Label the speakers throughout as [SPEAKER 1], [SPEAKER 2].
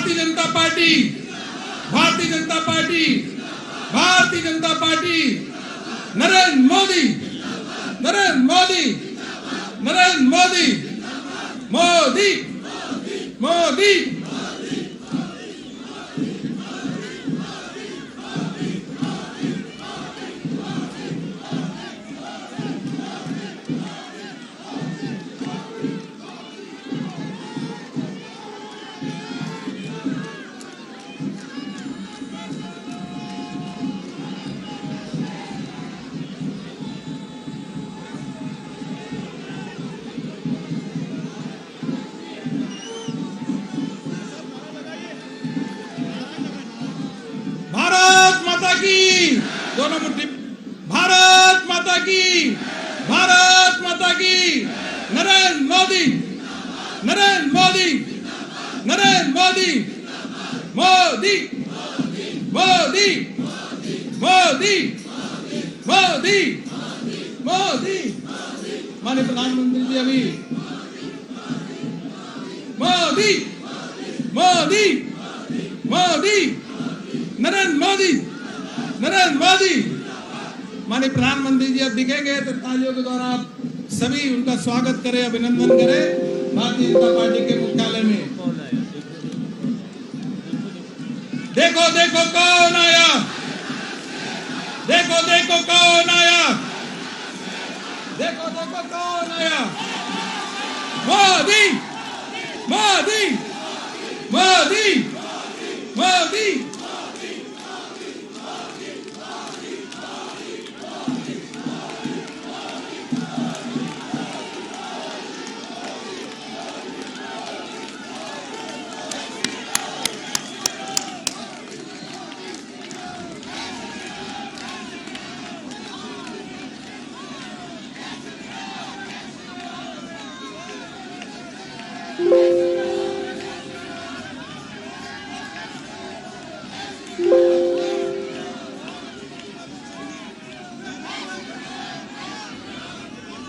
[SPEAKER 1] Bharatiya Janata party, Bharatiya Janata party, Bharatiya Janata party, Narendra Modi, Narendra Modi, Narendra Modi, Modi, Modi. दोनों मुट्ठी। भारत माता की, भारत माता की, नरेंद्र मोदी, नरेंद्र मोदी, नरेंद्र मोदी, मोदी, मोदी, मोदी, मोदी, मोदी। माननीय प्रधानमंत्री जी अभी मोदी, मोदी, मोदी, नरेंद्र मोदी, नरेंद्र मोदी। माननीय प्रधानमंत्री जी अब दिखेंगे तो तालियों के द्वारा आप सभी उनका स्वागत करें, अभिनंदन करें भारतीय जनता पार्टी के मुख्यालय में। देखो देखो कौन आया, देखो देखो कौन आया, देखो देखो कौन आया। मोदी, मोदी, मोदी, मोदी।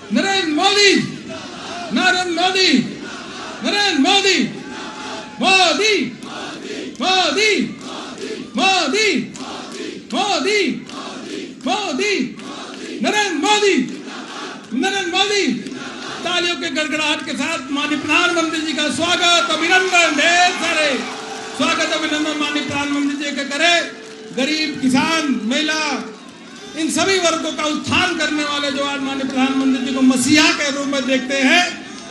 [SPEAKER 1] नरेंद्र मोदी, नरेंद्र मोदी, नरेंद्र मोदी, मोदी, मोदी, मोदी, मोदी, मोदी, नरेंद्र मोदी, नरेंद्र मोदी। तालियों के गड़गड़ाहट के साथ माननीय प्रधानमंत्री जी का स्वागत, अभिनंदन, ढेर सारे स्वागत अभिनंदन माननीय प्रधानमंत्री जी का करें। गरीब, किसान, महिला, इन सभी वर्गों का उत्थान करने वाले जो आज माननीय प्रधानमंत्री जी को मसीहा के रूप में देखते हैं,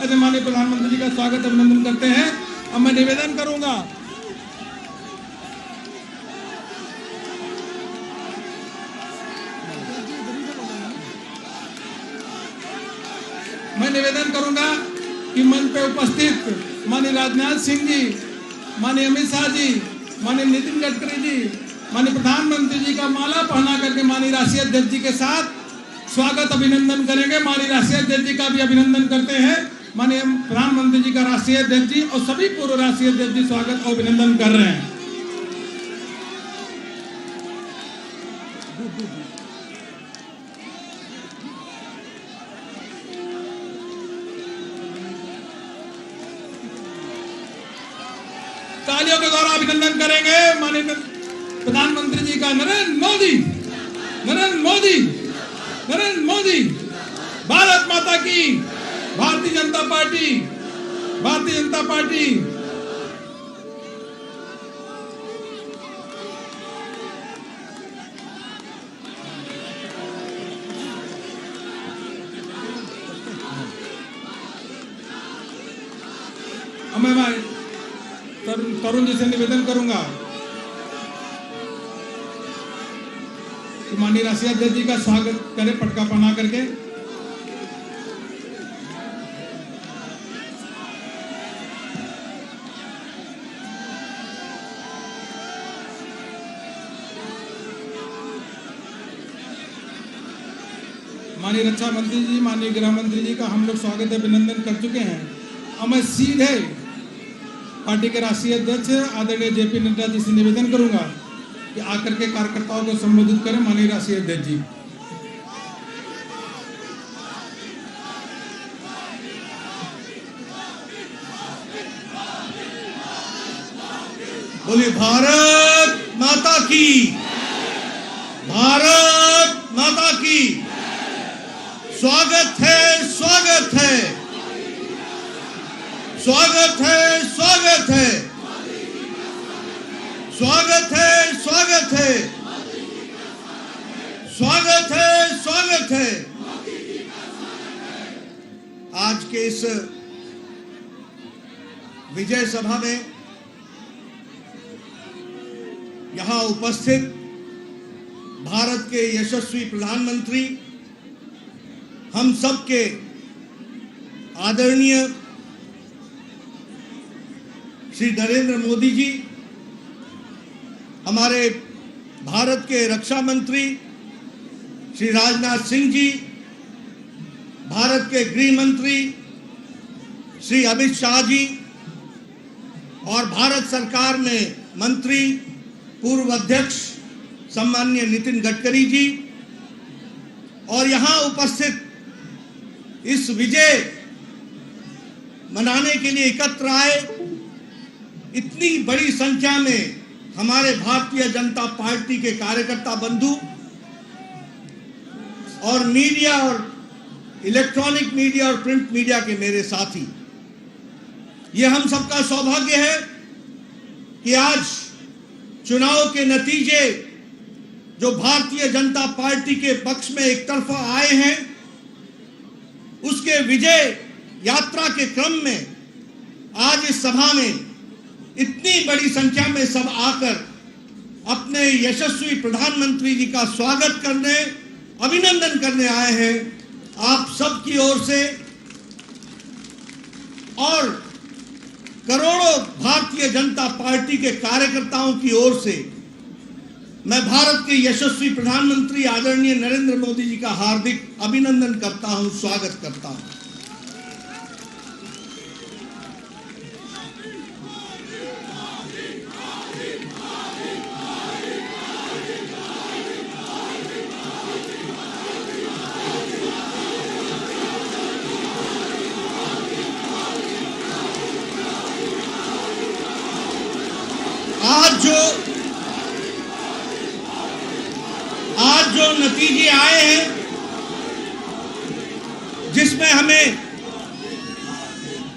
[SPEAKER 1] ऐसे माननीय प्रधानमंत्री जी का स्वागत अभिनंदन करते हैं। अब मैं निवेदन करूंगा, मैं निवेदन करूंगा कि मंच पे उपस्थित माननीय राजनाथ सिंह जी, माननीय अमित शाह जी, माननीय नितिन गडकरी जी, माननीय प्रधानमंत्री जी का माला पहना करके माननीय राष्ट्रीय अध्यक्ष जी के साथ स्वागत अभिनंदन करेंगे। माननीय राष्ट्रीय अध्यक्ष जी का भी अभिनंदन करते हैं। माननीय प्रधानमंत्री जी का राष्ट्रीय अध्यक्ष जी और सभी पूर्व राष्ट्रीय अध्यक्ष जी स्वागत और अभिनंदन कर रहे हैं। तालियों के द्वारा अभिनंदन करेंगे माननीय प्रधानमंत्री जी का। नरेंद्र मोदी, नरेंद्र मोदी, नरेंद्र मोदी। भारत माता की, भारतीय जनता पार्टी, भारतीय जनता पार्टी। अब मैं तरुण जी से निवेदन करूंगा कि माननीय राष्ट्रीय अध्यक्ष जी का स्वागत करें पटका पहना करके। माननीय रक्षा मंत्री जी, माननीय गृह मंत्री जी का हम लोग स्वागत अभिनंदन कर चुके हैं। अब मैं सीधे पार्टी के राष्ट्रीय अध्यक्ष आदरणीय जेपी नड्डा जी से निवेदन करूंगा कि आकर के कार्यकर्ताओं को संबोधित करें। माननीय राष्ट्रीय अध्यक्ष जी।
[SPEAKER 2] बोलिए भारत माता की, भारत माता की। स्वागत है, स्वागत है, स्वागत है, स्वागत है, स्वागत है, स्वागत है, स्वागत है, स्वागत है। आज के इस विजय सभा में यहां उपस्थित भारत के यशस्वी प्रधानमंत्री, हम सबके आदरणीय श्री नरेंद्र मोदी जी, हमारे भारत के रक्षा मंत्री श्री राजनाथ सिंह जी, भारत के गृह मंत्री श्री अमित शाह जी और भारत सरकार में मंत्री पूर्व अध्यक्ष सम्माननीय नितिन गडकरी जी और यहां उपस्थित इस विजय मनाने के लिए एकत्र आए इतनी बड़ी संख्या में हमारे भारतीय जनता पार्टी के कार्यकर्ता बंधु और मीडिया और इलेक्ट्रॉनिक मीडिया और प्रिंट मीडिया के मेरे साथी, ये हम सबका सौभाग्य है कि आज चुनाव के नतीजे जो भारतीय जनता पार्टी के पक्ष में एक तरफा आए हैं, उसके विजय यात्रा के क्रम में आज इस सभा में इतनी बड़ी संख्या में सब आकर अपने यशस्वी प्रधानमंत्री जी का स्वागत करने, अभिनंदन करने आए हैं। आप सबकी ओर से और करोड़ों भारतीय जनता पार्टी के कार्यकर्ताओं की ओर से मैं भारत के यशस्वी प्रधानमंत्री आदरणीय नरेंद्र मोदी जी का हार्दिक अभिनंदन करता हूं, स्वागत करता हूं। आज जो नतीजे आए हैं, जिसमें हमें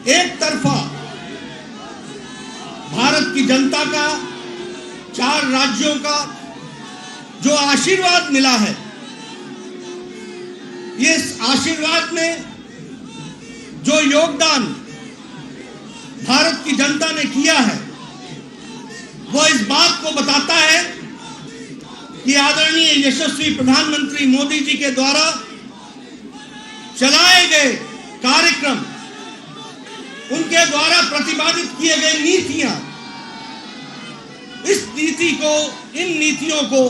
[SPEAKER 2] एक तरफा भारत की जनता का, 4 राज्यों का जो आशीर्वाद मिला है, ये आशीर्वाद में जो योगदान भारत की जनता ने किया है, वो इस बात को बताता है कि आदरणीय यशस्वी प्रधानमंत्री मोदी जी के द्वारा चलाए गए कार्यक्रम, उनके द्वारा प्रतिपादित किए गए नीतियां, इस नीति को, इन नीतियों को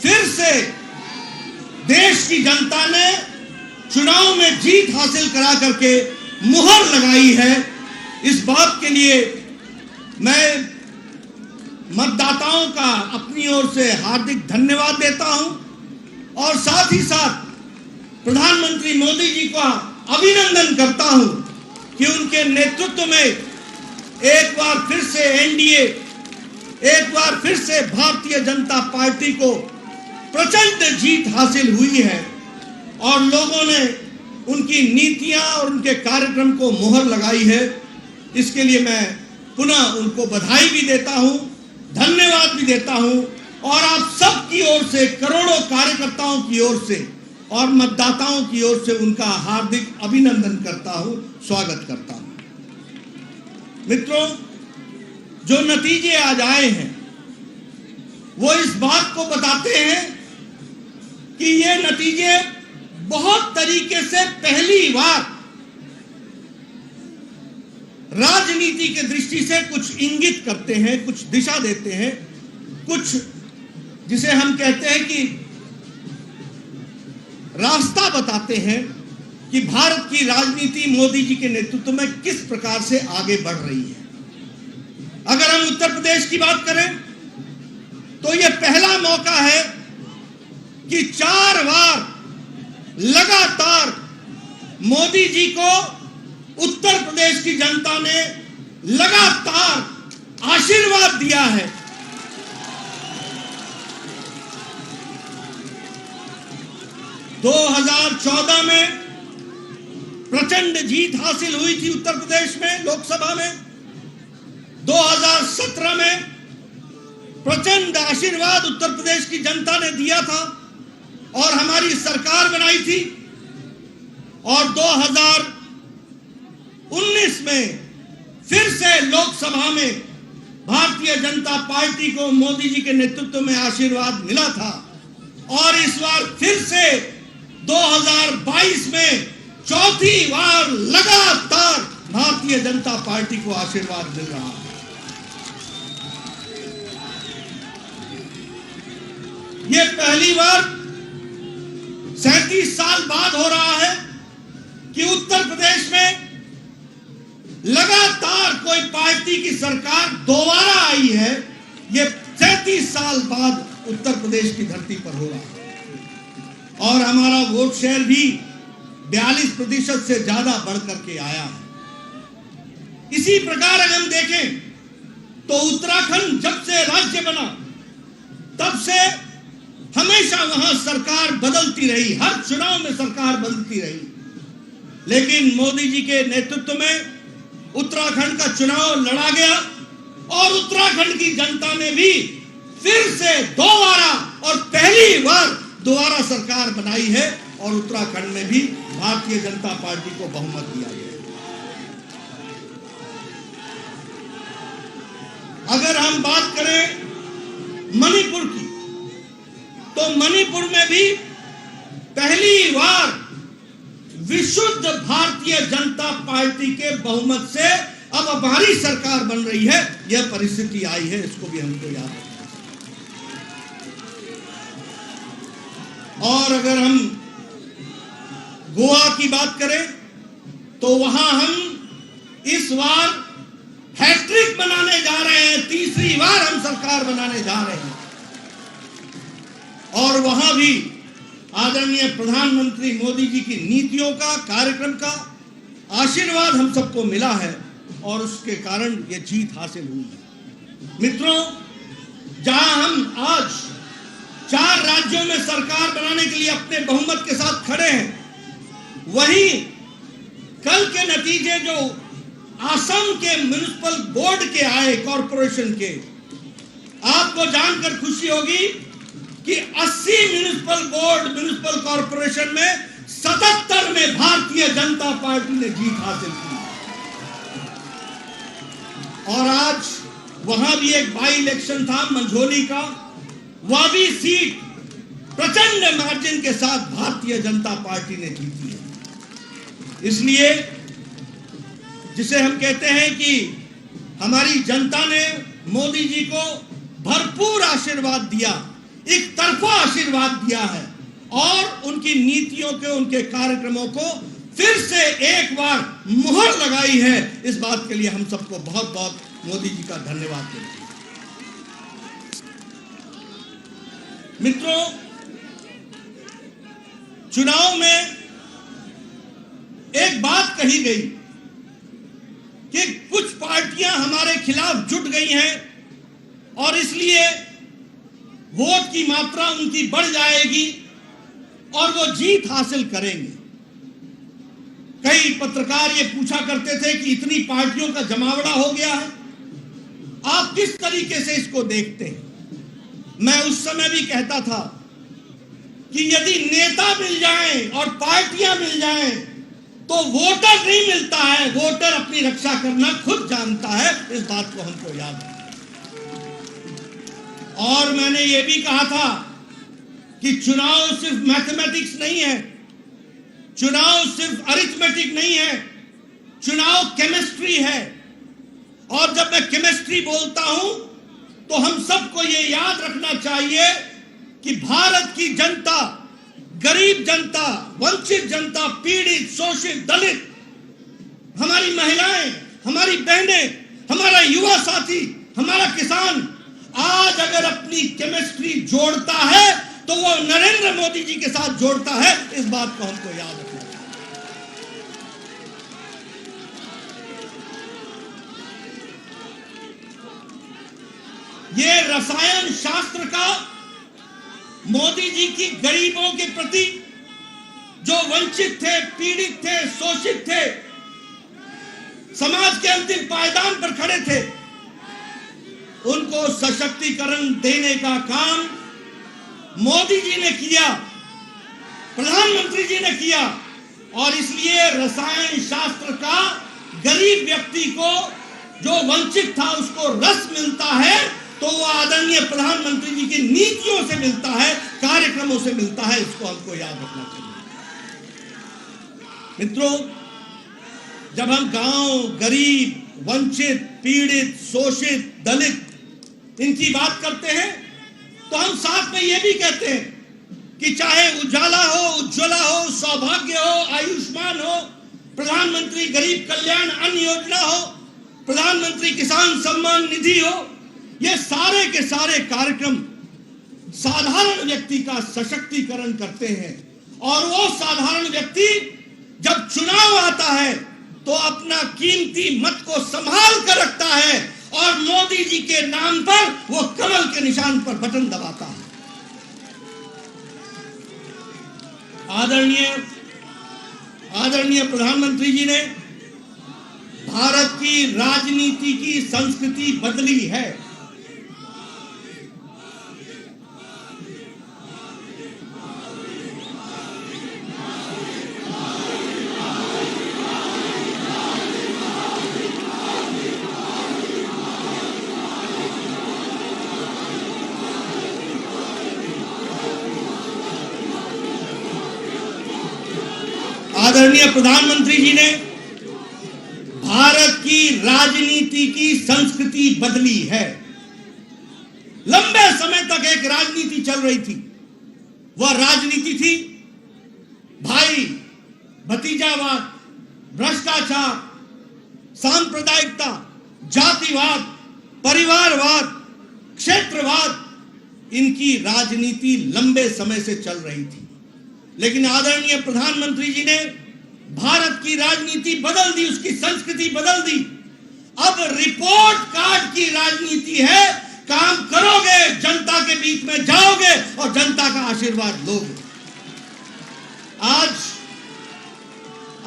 [SPEAKER 2] फिर से देश की जनता ने चुनाव में जीत हासिल करा करके मुहर लगाई है। इस बात के लिए मैं मतदाताओं का अपनी ओर से हार्दिक धन्यवाद देता हूं और साथ ही साथ प्रधानमंत्री मोदी जी का अभिनंदन करता हूं कि उनके नेतृत्व में एक बार फिर से एनडीए, एक बार फिर से भारतीय जनता पार्टी को प्रचंड जीत हासिल हुई है और लोगों ने उनकी नीतियां और उनके कार्यक्रम को मुहर लगाई है। इसके लिए मैं पुनः उनको बधाई भी देता हूं, धन्यवाद भी देता हूं और आप सबकी ओर से, करोड़ों कार्यकर्ताओं की ओर से और मतदाताओं की ओर से उनका हार्दिक अभिनंदन करता हूं, स्वागत करता हूं। मित्रों, जो नतीजे आज आए हैं वो इस बात को बताते हैं कि ये नतीजे बहुत तरीके से पहली बार राजनीति के दृष्टि से कुछ इंगित करते हैं, कुछ दिशा देते हैं, कुछ जिसे हम कहते हैं कि रास्ता बताते हैं कि भारत की राजनीति मोदी जी के नेतृत्व में किस प्रकार से आगे बढ़ रही है। अगर हम उत्तर प्रदेश की बात करें तो यह पहला मौका है कि 4 बार लगातार मोदी जी को उत्तर प्रदेश की जनता ने लगातार आशीर्वाद दिया है। दो 2014 में प्रचंड जीत हासिल हुई थी उत्तर प्रदेश में लोकसभा में। 2017 में प्रचंड आशीर्वाद उत्तर प्रदेश की जनता ने दिया था और हमारी सरकार बनाई थी। और 2019 में फिर से लोकसभा में भारतीय जनता पार्टी को मोदी जी के नेतृत्व में आशीर्वाद मिला था और इस बार फिर से 2022 में चौथी बार लगातार भारतीय जनता पार्टी को आशीर्वाद मिल रहा है। ये पहली बार 37 साल बाद हो रहा है कि उत्तर प्रदेश में लगातार कोई पार्टी की सरकार दोबारा आई है। ये 37 साल बाद उत्तर प्रदेश की धरती पर हो रहा है और हमारा वोट शेयर भी 42% से ज्यादा बढ़ करके आया है। इसी प्रकार अगर हम देखें तो उत्तराखंड जब से राज्य बना तब से हमेशा वहां सरकार बदलती रही, हर चुनाव में सरकार बदलती रही, लेकिन मोदी जी के नेतृत्व में उत्तराखंड का चुनाव लड़ा गया और उत्तराखंड की जनता ने भी फिर से दोबारा और पहली बार दोबारा सरकार बनाई है और उत्तराखंड में भी भारतीय जनता पार्टी को बहुमत दिया गया। अगर हम बात करें मणिपुर की तो मणिपुर में भी पहली बार विशुद्ध भारतीय जनता पार्टी के बहुमत से अब हमारी सरकार बन रही है। यह परिस्थिति आई है, इसको भी हमको याद रखना। और अगर हम गोवा की बात करें तो वहां हम इस बार हैट्रिक बनाने जा रहे हैं, तीसरी बार हम सरकार बनाने जा रहे हैं और वहां भी आदरणीय प्रधानमंत्री मोदी जी की नीतियों का, कार्यक्रम का आशीर्वाद हम सबको मिला है और उसके कारण ये जीत हासिल हुई है। मित्रों, जहां हम आज 4 राज्यों में सरकार बनाने के लिए अपने बहुमत के साथ खड़े हैं, वहीं कल के नतीजे जो असम के म्युनिसिपल बोर्ड के आए, कॉरपोरेशन के, आपको जानकर खुशी होगी कि 80 म्युनिसिपल कॉरपोरेशन में 77 में भारतीय जनता पार्टी ने जीत हासिल की। और आज वहां भी एक बाई इलेक्शन था मंझोली का, वह भी सीट प्रचंड मार्जिन के साथ भारतीय जनता पार्टी ने जीती है। इसलिए जिसे हम कहते हैं कि हमारी जनता ने मोदी जी को भरपूर आशीर्वाद दिया, एक तरफा आशीर्वाद दिया है और उनकी नीतियों के, उनके कार्यक्रमों को फिर से एक बार मुहर लगाई है। इस बात के लिए हम सबको बहुत बहुत मोदी जी का धन्यवाद देते हैं। मित्रों, चुनाव में एक बात कही गई कि कुछ पार्टियां हमारे खिलाफ जुट गई हैं और इसलिए वोट की मात्रा उनकी बढ़ जाएगी और वो जीत हासिल करेंगे। कई पत्रकार ये पूछा करते थे कि इतनी पार्टियों का जमावड़ा हो गया है, आप किस तरीके से इसको देखते हैं? मैं उस समय भी कहता था कि यदि नेता मिल जाएं और पार्टियां मिल जाएं तो वोटर नहीं मिलता है, वोटर अपनी रक्षा करना खुद जानता है। इस बात को हमको याद है। और मैंने ये भी कहा था कि चुनाव सिर्फ मैथमेटिक्स नहीं है, चुनाव सिर्फ अरिथमेटिक नहीं है, चुनाव केमिस्ट्री है। और जब मैं केमिस्ट्री बोलता हूं तो हम सबको ये याद रखना चाहिए कि भारत की जनता, गरीब जनता, वंचित जनता, पीड़ित, शोषित, दलित, हमारी महिलाएं, हमारी बहनें, हमारा युवा साथी, हमारा किसान आज अगर अपनी केमिस्ट्री जोड़ता है तो वो नरेंद्र मोदी जी के साथ जोड़ता है। इस बात को हमको याद रखना चाहिए। ये रसायन शास्त्र का मोदी जी की गरीबों के प्रति, जो वंचित थे, पीड़ित थे, शोषित थे, समाज के अंतिम पायदान पर खड़े थे, उनको सशक्तिकरण देने का काम मोदी जी ने किया, प्रधानमंत्री जी ने किया। और इसलिए रसायन शास्त्र का गरीब व्यक्ति को, जो वंचित था, उसको रस मिलता है तो वो आदरणीय प्रधानमंत्री जी की नीतियों से मिलता है, कार्यक्रमों से मिलता है। इसको हमको याद रखना चाहिए। मित्रों, जब हम गांव, गरीब, वंचित, पीड़ित, शोषित, दलित इनकी बात करते हैं तो हम साथ में यह भी कहते हैं कि चाहे उजाला हो, उज्ज्वला हो, सौभाग्य हो, आयुष्मान हो, प्रधानमंत्री गरीब कल्याण अन्न योजना हो, प्रधानमंत्री किसान सम्मान निधि हो, ये सारे के सारे कार्यक्रम साधारण व्यक्ति का सशक्तिकरण करते हैं। और वो साधारण व्यक्ति जब चुनाव आता है तो अपना कीमती मत को संभाल कर रखता है और मोदी जी के नाम पर वो कमल के निशान पर बटन दबाता है। आदरणीय प्रधानमंत्री जी ने भारत की राजनीति की संस्कृति बदली है। आदरणीय प्रधानमंत्री जी ने भारत की राजनीति की संस्कृति बदली है। लंबे समय तक एक राजनीति चल रही थी। वह राजनीति थी भाई भतीजावाद, भ्रष्टाचार, सांप्रदायिकता, जातिवाद, परिवारवाद, क्षेत्रवाद। इनकी राजनीति लंबे समय से चल रही थी। लेकिन आदरणीय प्रधानमंत्री जी ने भारत की राजनीति बदल दी, उसकी संस्कृति बदल दी। अब रिपोर्ट कार्ड की राजनीति है। काम करोगे, जनता के बीच में जाओगे और जनता का आशीर्वाद लोगे।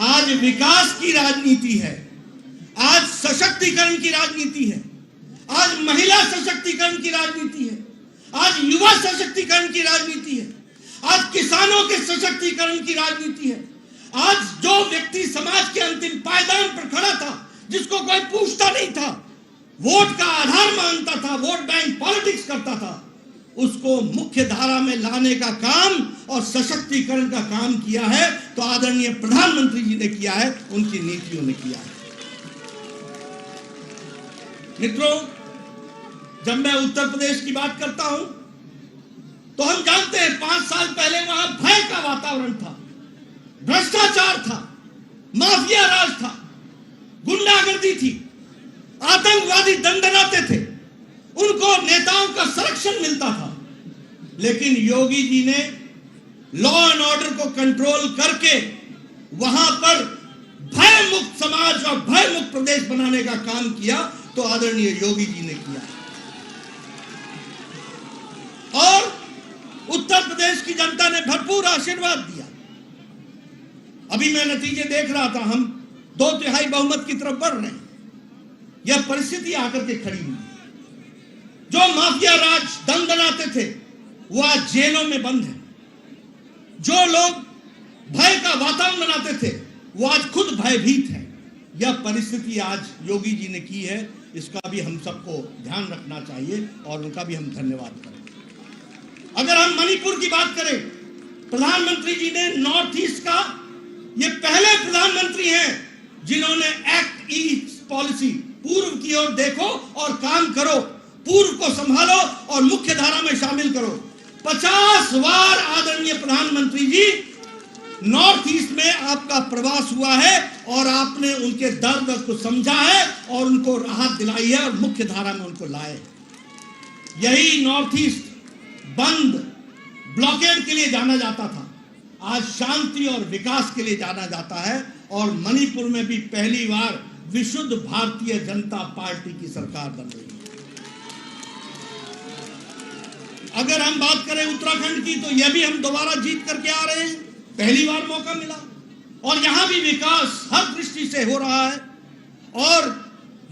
[SPEAKER 2] आज विकास की राजनीति है, आज सशक्तिकरण की राजनीति है, आज महिला सशक्तिकरण की राजनीति है, आज युवा सशक्तिकरण की राजनीति है, आज किसानों के सशक्तिकरण की राजनीति है। आज जो व्यक्ति समाज के अंतिम पायदान पर खड़ा था, जिसको कोई पूछता नहीं था, वोट का आधार मानता था, वोट बैंक पॉलिटिक्स करता था, उसको मुख्य धारा में लाने का काम और सशक्तिकरण का काम किया है तो आदरणीय प्रधानमंत्री जी ने किया है, उनकी नीतियों ने किया है। मित्रों, जब मैं उत्तर प्रदेश की बात करता हूं तो हम जानते हैं 5 साल पहले वहां भय का वातावरण था, भ्रष्टाचार था, माफिया राज था, गुंडागर्दी थी, आतंकवादी दंडनाते थे, उनको नेताओं का संरक्षण मिलता था। लेकिन योगी जी ने लॉ एंड ऑर्डर को कंट्रोल करके वहां पर भय मुक्त समाज और भय मुक्त प्रदेश बनाने का काम किया तो आदरणीय योगी जी ने किया। और उत्तर प्रदेश की जनता ने भरपूर आशीर्वाद दिया। अभी मैं नतीजे देख रहा था, हम 2/3 बहुमत की तरफ बढ़ रहे हैं। यह परिस्थिति आकर के खड़ी हुई। जो माफिया राज दंडनाते थे वो आज जेलों में बंद है। जो लोग भय का वातावरण बनाते थे वो आज खुद भयभीत है। यह परिस्थिति आज योगी जी ने की है, इसका भी हम सबको ध्यान रखना चाहिए और उनका भी हम धन्यवाद करें। अगर हम मणिपुर की बात करें, प्रधानमंत्री जी ने नॉर्थ ईस्ट का ये पहले प्रधानमंत्री हैं जिन्होंने एक्ट ईस्ट पॉलिसी, पूर्व की ओर देखो और काम करो, पूर्व को संभालो और मुख्य धारा में शामिल करो। 50 बार आदरणीय प्रधानमंत्री जी नॉर्थ ईस्ट में आपका प्रवास हुआ है और आपने उनके दर्द को समझा है और उनको राहत दिलाई है और मुख्य धारा में उनको लाए। यही नॉर्थ ईस्ट बंद, ब्लॉकेड के लिए जाना जाता था, आज शांति और विकास के लिए जाना जाता है। और मणिपुर में भी पहली बार विशुद्ध भारतीय जनता पार्टी की सरकार बन रही है। अगर हम बात करें उत्तराखंड की, तो यह भी हम दोबारा जीत करके आ रहे हैं, पहली बार मौका मिला, और यहां भी विकास हर दृष्टि से हो रहा है। और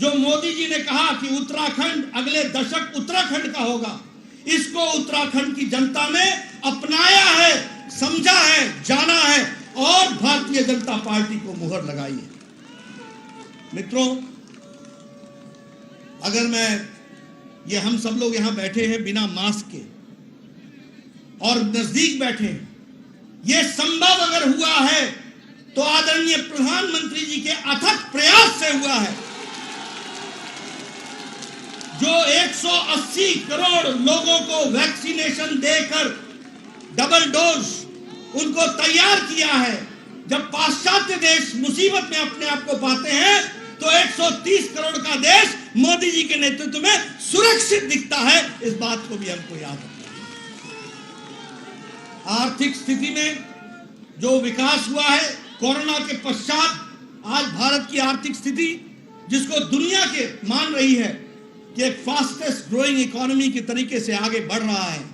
[SPEAKER 2] जो मोदी जी ने कहा कि उत्तराखंड अगले दशक उत्तराखंड का होगा, इसको उत्तराखंड की जनता ने अपनाया है, समझा है, जाना है और भारतीय जनता पार्टी को मुहर लगाई है। मित्रों, अगर ये हम सब लोग यहां बैठे हैं बिना मास्क के और नजदीक बैठे हैं, यह संभव अगर हुआ है तो आदरणीय प्रधानमंत्री जी के अथक प्रयास से हुआ है। जो 180 करोड़ लोगों को वैक्सीनेशन देकर डबल डोज उनको तैयार किया है। जब पाश्चात्य देश मुसीबत में अपने आप को पाते हैं तो 130 करोड़ का देश मोदी जी के नेतृत्व में सुरक्षित दिखता है। इस बात को भी हमको याद रखना है। आर्थिक स्थिति में जो विकास हुआ है कोरोना के पश्चात, आज भारत की आर्थिक स्थिति जिसको दुनिया के मान रही है कि एक फास्टेस्ट ग्रोइंग इकोनॉमी के तरीके से आगे बढ़ रहा है,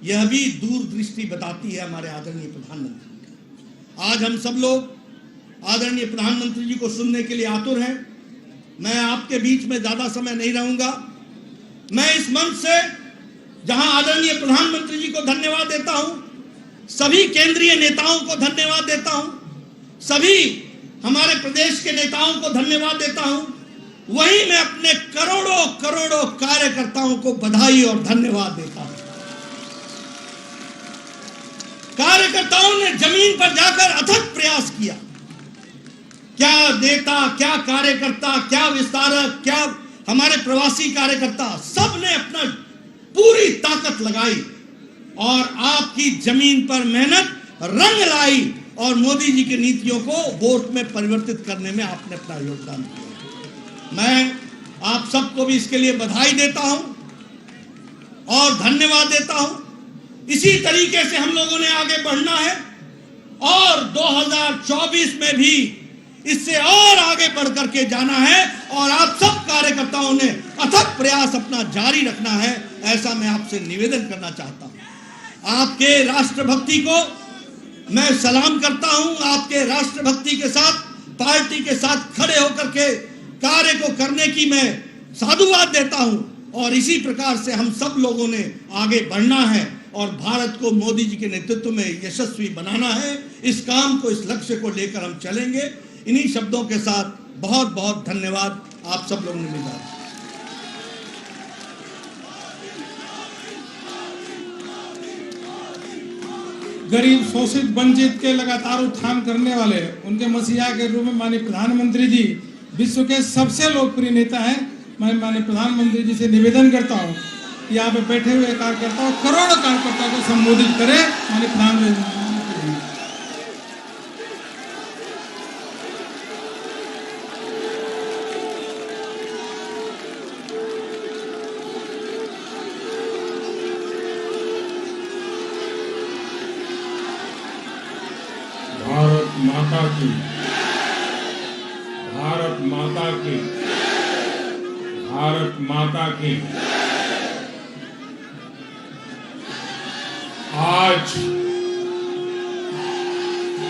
[SPEAKER 2] यह भी दूरदृष्टि बताती है हमारे आदरणीय प्रधानमंत्री। आज हम सब लोग आदरणीय प्रधानमंत्री जी को सुनने के लिए आतुर हैं। मैं आपके बीच में ज्यादा समय नहीं रहूंगा। मैं इस मंच से जहां आदरणीय प्रधानमंत्री जी को धन्यवाद देता हूं, सभी केंद्रीय नेताओं को धन्यवाद देता हूं, सभी हमारे प्रदेश के नेताओं को धन्यवाद देता हूं, वहीं मैं अपने करोड़ों करोड़ों कार्यकर्ताओं को बधाई और धन्यवाद देता हूं। कार्यकर्ताओं ने जमीन पर जाकर अथक प्रयास किया। क्या नेता, क्या कार्यकर्ता, क्या विस्तारक, क्या हमारे प्रवासी कार्यकर्ता, सब ने अपना पूरी ताकत लगाई और आपकी जमीन पर मेहनत रंग लाई और मोदी जी की नीतियों को वोट में परिवर्तित करने में आपने अपना योगदान दिया। मैं आप सबको भी इसके लिए बधाई देता हूं और धन्यवाद देता हूं। इसी तरीके से हम लोगों ने आगे बढ़ना है और 2024 में भी इससे और आगे बढ़ करके जाना है और आप सब कार्यकर्ताओं ने अथक प्रयास अपना जारी रखना है, ऐसा मैं आपसे निवेदन करना चाहता हूं। आपके राष्ट्रभक्ति को मैं सलाम करता हूं। आपके राष्ट्रभक्ति के साथ, पार्टी के साथ खड़े होकर के कार्य को करने की मैं साधुवाद देता हूं और इसी प्रकार से हम सब लोगों ने आगे बढ़ना है और भारत को मोदी जी के नेतृत्व में यशस्वी बनाना है। इस काम को, इस लक्ष्य को लेकर हम चलेंगे। इन्हीं शब्दों के साथ बहुत बहुत धन्यवाद। आप सब लोगों ने मिला।
[SPEAKER 1] गरीब, शोषित, वंचित के लगातार उत्थान करने वाले उनके मसीहा के रूप में माननीय प्रधानमंत्री जी विश्व के सबसे लोकप्रिय नेता हैं। मैं माननीय प्रधानमंत्री जी से निवेदन करता हूं कि यहाँ पे बैठे हुए कार्यकर्ताओं, करोड़ों कार्यकर्ताओं को संबोधित करें। माननीय प्रधानमंत्री,
[SPEAKER 3] भारत माता की, भारत माता की, भारत माता की। आज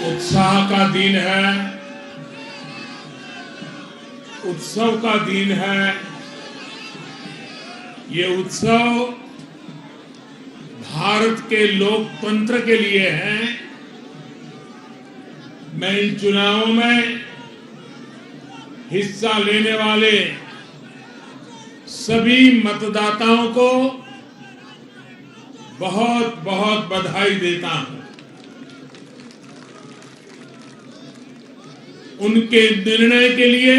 [SPEAKER 3] उत्साह का दिन है, उत्सव का दिन है। ये उत्सव भारत के लोकतंत्र के लिए है। मैं इन चुनावों में हिस्सा लेने वाले सभी मतदाताओं को बहुत बहुत बधाई देता हूं। उनके निर्णय के लिए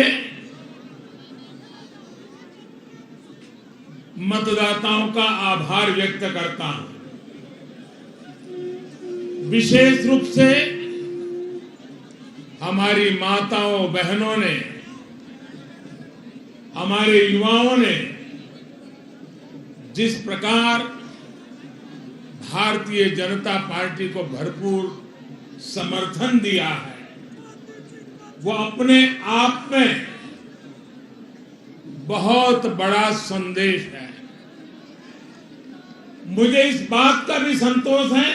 [SPEAKER 3] मतदाताओं का आभार व्यक्त करता हूं। विशेष रूप से हमारी माताओं बहनों ने, हमारे युवाओं ने जिस प्रकार भारतीय जनता पार्टी को भरपूर समर्थन दिया है, वो अपने आप में बहुत बड़ा संदेश है। मुझे इस बात का भी संतोष है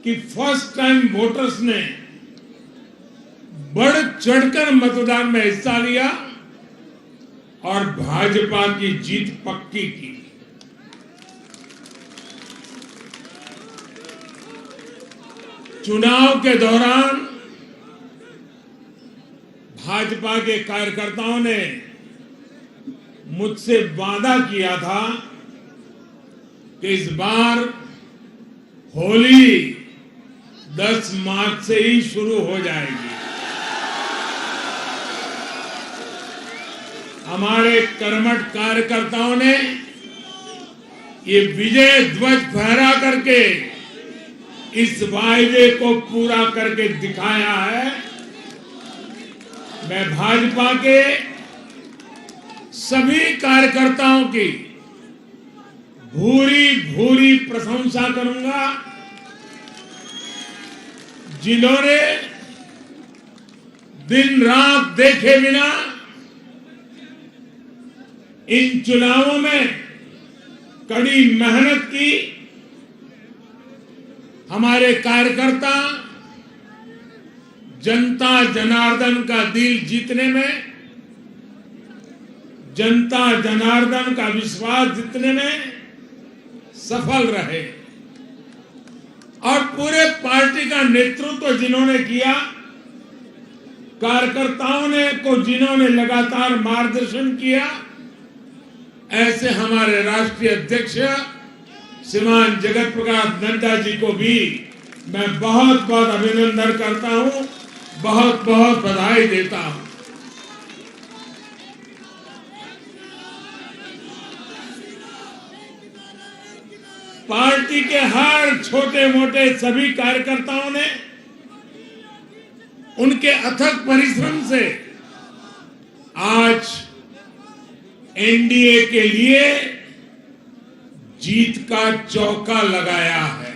[SPEAKER 3] कि फर्स्ट टाइम वोटर्स ने बढ़ चढ़कर मतदान में हिस्सा लिया और भाजपा की जीत पक्की की। चुनाव के दौरान भाजपा के कार्यकर्ताओं ने मुझसे वादा किया था कि इस बार होली 10 मार्च से ही शुरू हो जाएगी। हमारे कर्मठ कार्यकर्ताओं ने ये विजय ध्वज फहरा करके इस वायदे को पूरा करके दिखाया है। मैं भाजपा के सभी कार्यकर्ताओं की भूरी भूरी प्रशंसा करूंगा, जिन्होंने दिन रात देखे बिना इन चुनावों में कड़ी मेहनत की। हमारे कार्यकर्ता जनता जनार्दन का दिल जीतने में, जनता जनार्दन का विश्वास जीतने में सफल रहे और पूरे पार्टी का नेतृत्व जिन्होंने किया, कार्यकर्ताओं ने को जिन्होंने लगातार मार्गदर्शन किया, ऐसे हमारे राष्ट्रीय अध्यक्ष श्रीमान जगत प्रकाश नड्डा जी को भी मैं बहुत बहुत अभिनंदन करता हूं, बहुत बहुत बधाई देता हूं। पार्टी के हर छोटे मोटे सभी कार्यकर्ताओं ने उनके अथक परिश्रम से आज एनडीए के लिए जीत का चौका लगाया है।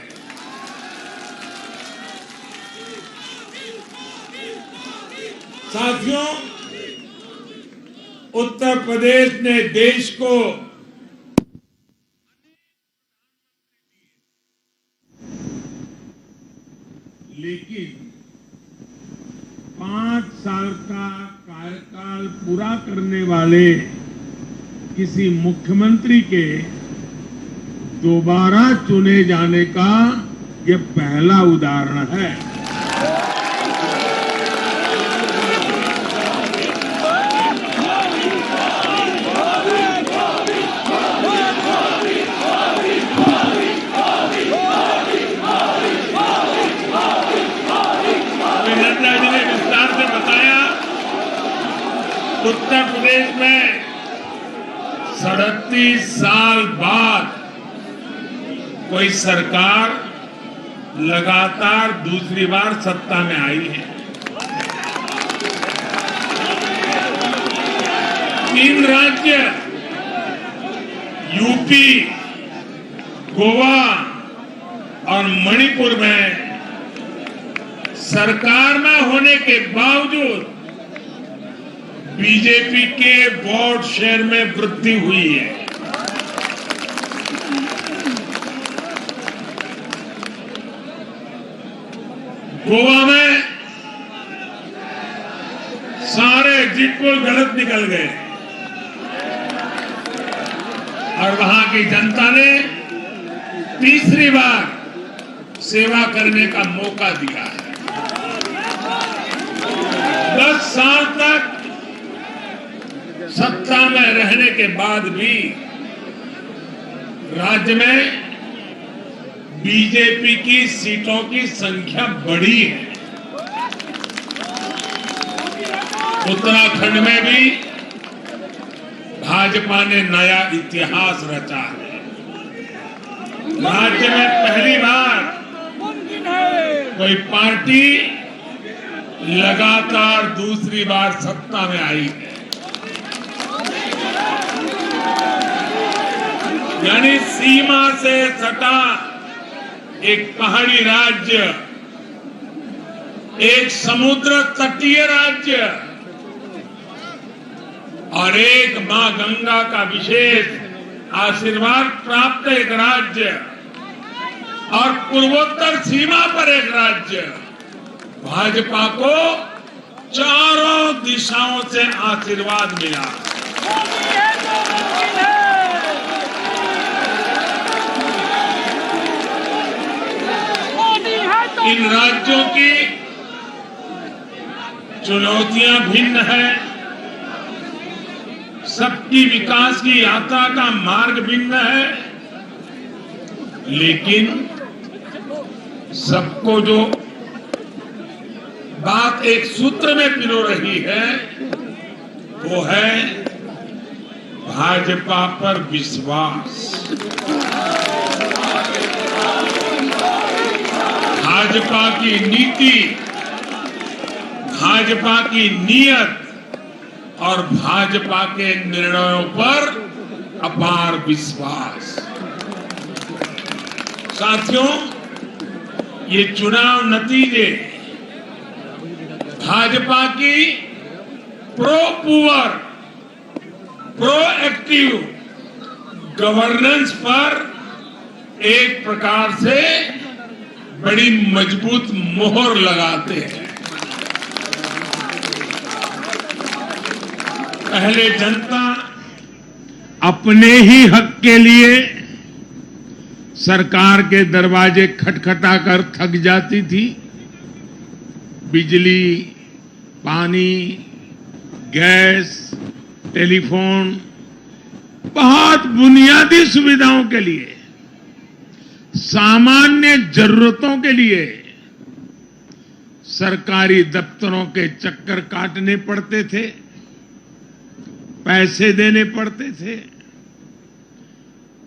[SPEAKER 3] साथियों, उत्तर प्रदेश ने देश को लेकिन 5 साल का कार्यकाल पूरा करने वाले किसी मुख्यमंत्री के दोबारा चुने जाने का यह पहला उदाहरण है। नड्डा जी ने विस्तार से बताया, उत्तर प्रदेश में 37 साल बाद कोई सरकार लगातार दूसरी बार सत्ता में आई है। 3 राज्य यूपी, गोवा और मणिपुर में सरकार में होने के बावजूद बीजेपी के वोट शेयर में वृद्धि हुई है। गोवा में सारे एग्जिट पोल गलत निकल गए और वहां की जनता ने तीसरी बार सेवा करने का मौका दिया है। 10 साल तक सत्ता में रहने के बाद भी राज्य में बीजेपी की सीटों की संख्या बढ़ी है। उत्तराखंड में भी भाजपा ने नया इतिहास रचा है। राज्य में पहली बार कोई पार्टी लगातार दूसरी बार सत्ता में आई है। यानी सीमा से सटा एक पहाड़ी राज्य, एक समुद्र तटीय राज्य और एक मां गंगा का विशेष आशीर्वाद प्राप्त एक राज्य और पूर्वोत्तर सीमा पर एक राज्य, भाजपा को चारों दिशाओं से आशीर्वाद मिला। इन राज्यों की चुनौतियां भिन्न है, सबकी विकास की यात्रा का मार्ग भिन्न है, लेकिन सबको जो बात एक सूत्र में पिरो रही है वो है भाजपा पर विश्वास। भाजपा की नीति, भाजपा की नीयत और भाजपा के निर्णयों पर अपार विश्वास। साथियों, ये चुनाव नतीजे भाजपा की प्रो पुअर, प्रोएक्टिव गवर्नेंस पर एक प्रकार से बड़ी मजबूत मोहर लगाते हैं। पहले जनता अपने ही हक के लिए सरकार के दरवाजे खटखटाकर थक जाती थी। बिजली, पानी, गैस, टेलीफोन, बहुत बुनियादी सुविधाओं के लिए, सामान्य जरूरतों के लिए सरकारी दफ्तरों के चक्कर काटने पड़ते थे, पैसे देने पड़ते थे।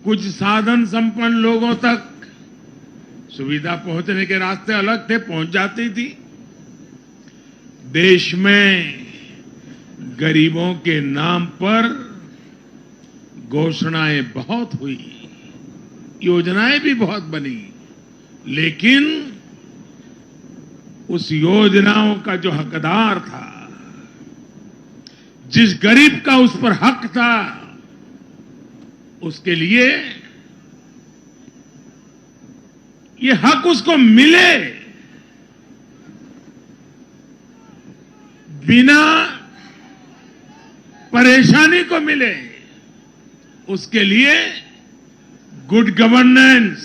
[SPEAKER 3] कुछ साधन संपन्न लोगों तक सुविधा पहुंचने के रास्ते अलग थे, पहुंच जाती थी। देश में गरीबों के नाम पर घोषणाएं बहुत हुई, योजनाएं भी बहुत बनी, लेकिन उस योजनाओं का जो हकदार था, जिस गरीब का उस पर हक था, उसके लिए ये हक उसको मिले बिना परेशानी को मिले, उसके लिए गुड गवर्नेंस,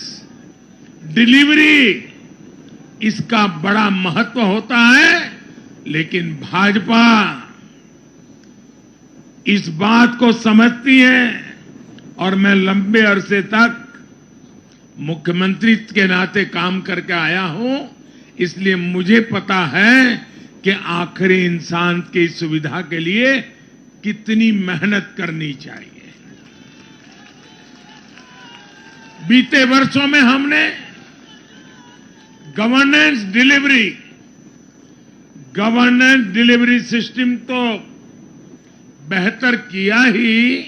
[SPEAKER 3] डिलीवरी, इसका बड़ा महत्व होता है। लेकिन भाजपा इस बात को समझती है और मैं लंबे अरसे तक मुख्यमंत्री के नाते काम करके आया हूं, इसलिए मुझे पता है कि आखिरी इंसान की सुविधा के लिए कितनी मेहनत करनी चाहिए। बीते वर्षों में हमने गवर्नेंस डिलीवरी सिस्टम तो बेहतर किया ही,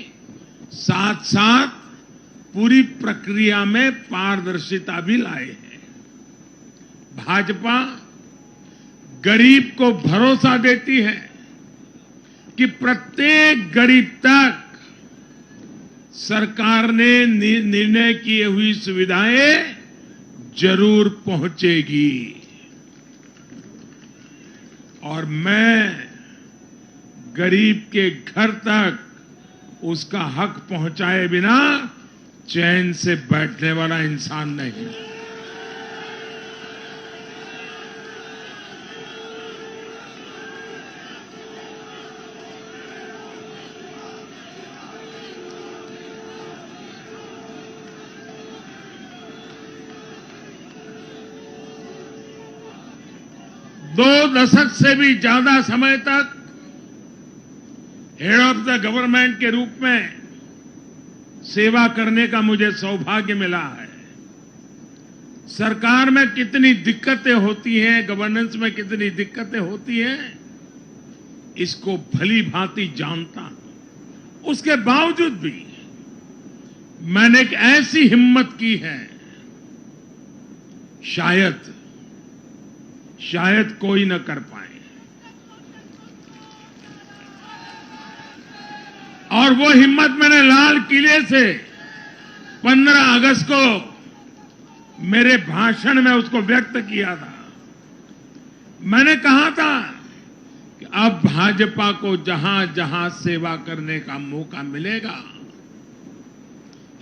[SPEAKER 3] साथ साथ पूरी प्रक्रिया में पारदर्शिता भी लाए हैं। भाजपा गरीब को भरोसा देती है कि प्रत्येक गरीब तक सरकार ने निर्णय की हुई सुविधाएं जरूर पहुंचेगी। और मैं गरीब के घर तक उसका हक पहुंचाए बिना चैन से बैठने वाला इंसान नहीं। दो दशक से भी ज्यादा समय तक हेड ऑफ द गवर्नमेंट के रूप में सेवा करने का मुझे सौभाग्य मिला है। सरकार में कितनी दिक्कतें होती हैं, गवर्नेंस में कितनी दिक्कतें होती हैं, इसको भली भांति जानता हूं। उसके बावजूद भी मैंने एक ऐसी हिम्मत की है, शायद कोई न कर पाए। और वो हिम्मत मैंने लाल किले से 15 अगस्त को मेरे भाषण में उसको व्यक्त किया था। मैंने कहा था कि अब भाजपा को जहां जहां सेवा करने का मौका मिलेगा,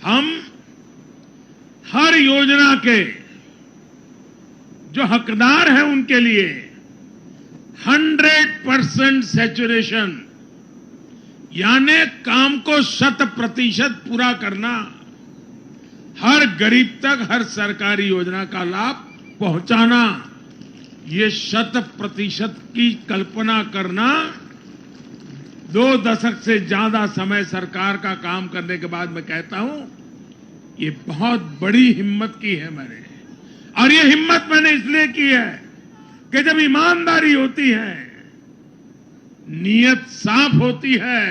[SPEAKER 3] हम हर योजना के जो हकदार हैं उनके लिए 100% सैचुरेशन, यानी काम को 100% पूरा करना, हर गरीब तक हर सरकारी योजना का लाभ पहुंचाना, ये 100% की कल्पना करना 2 दशक से ज्यादा समय सरकार का काम करने के बाद मैं कहता हूं, ये बहुत बड़ी हिम्मत की है मैंने। और ये हिम्मत मैंने इसलिए की है कि जब ईमानदारी होती है, नीयत साफ होती है,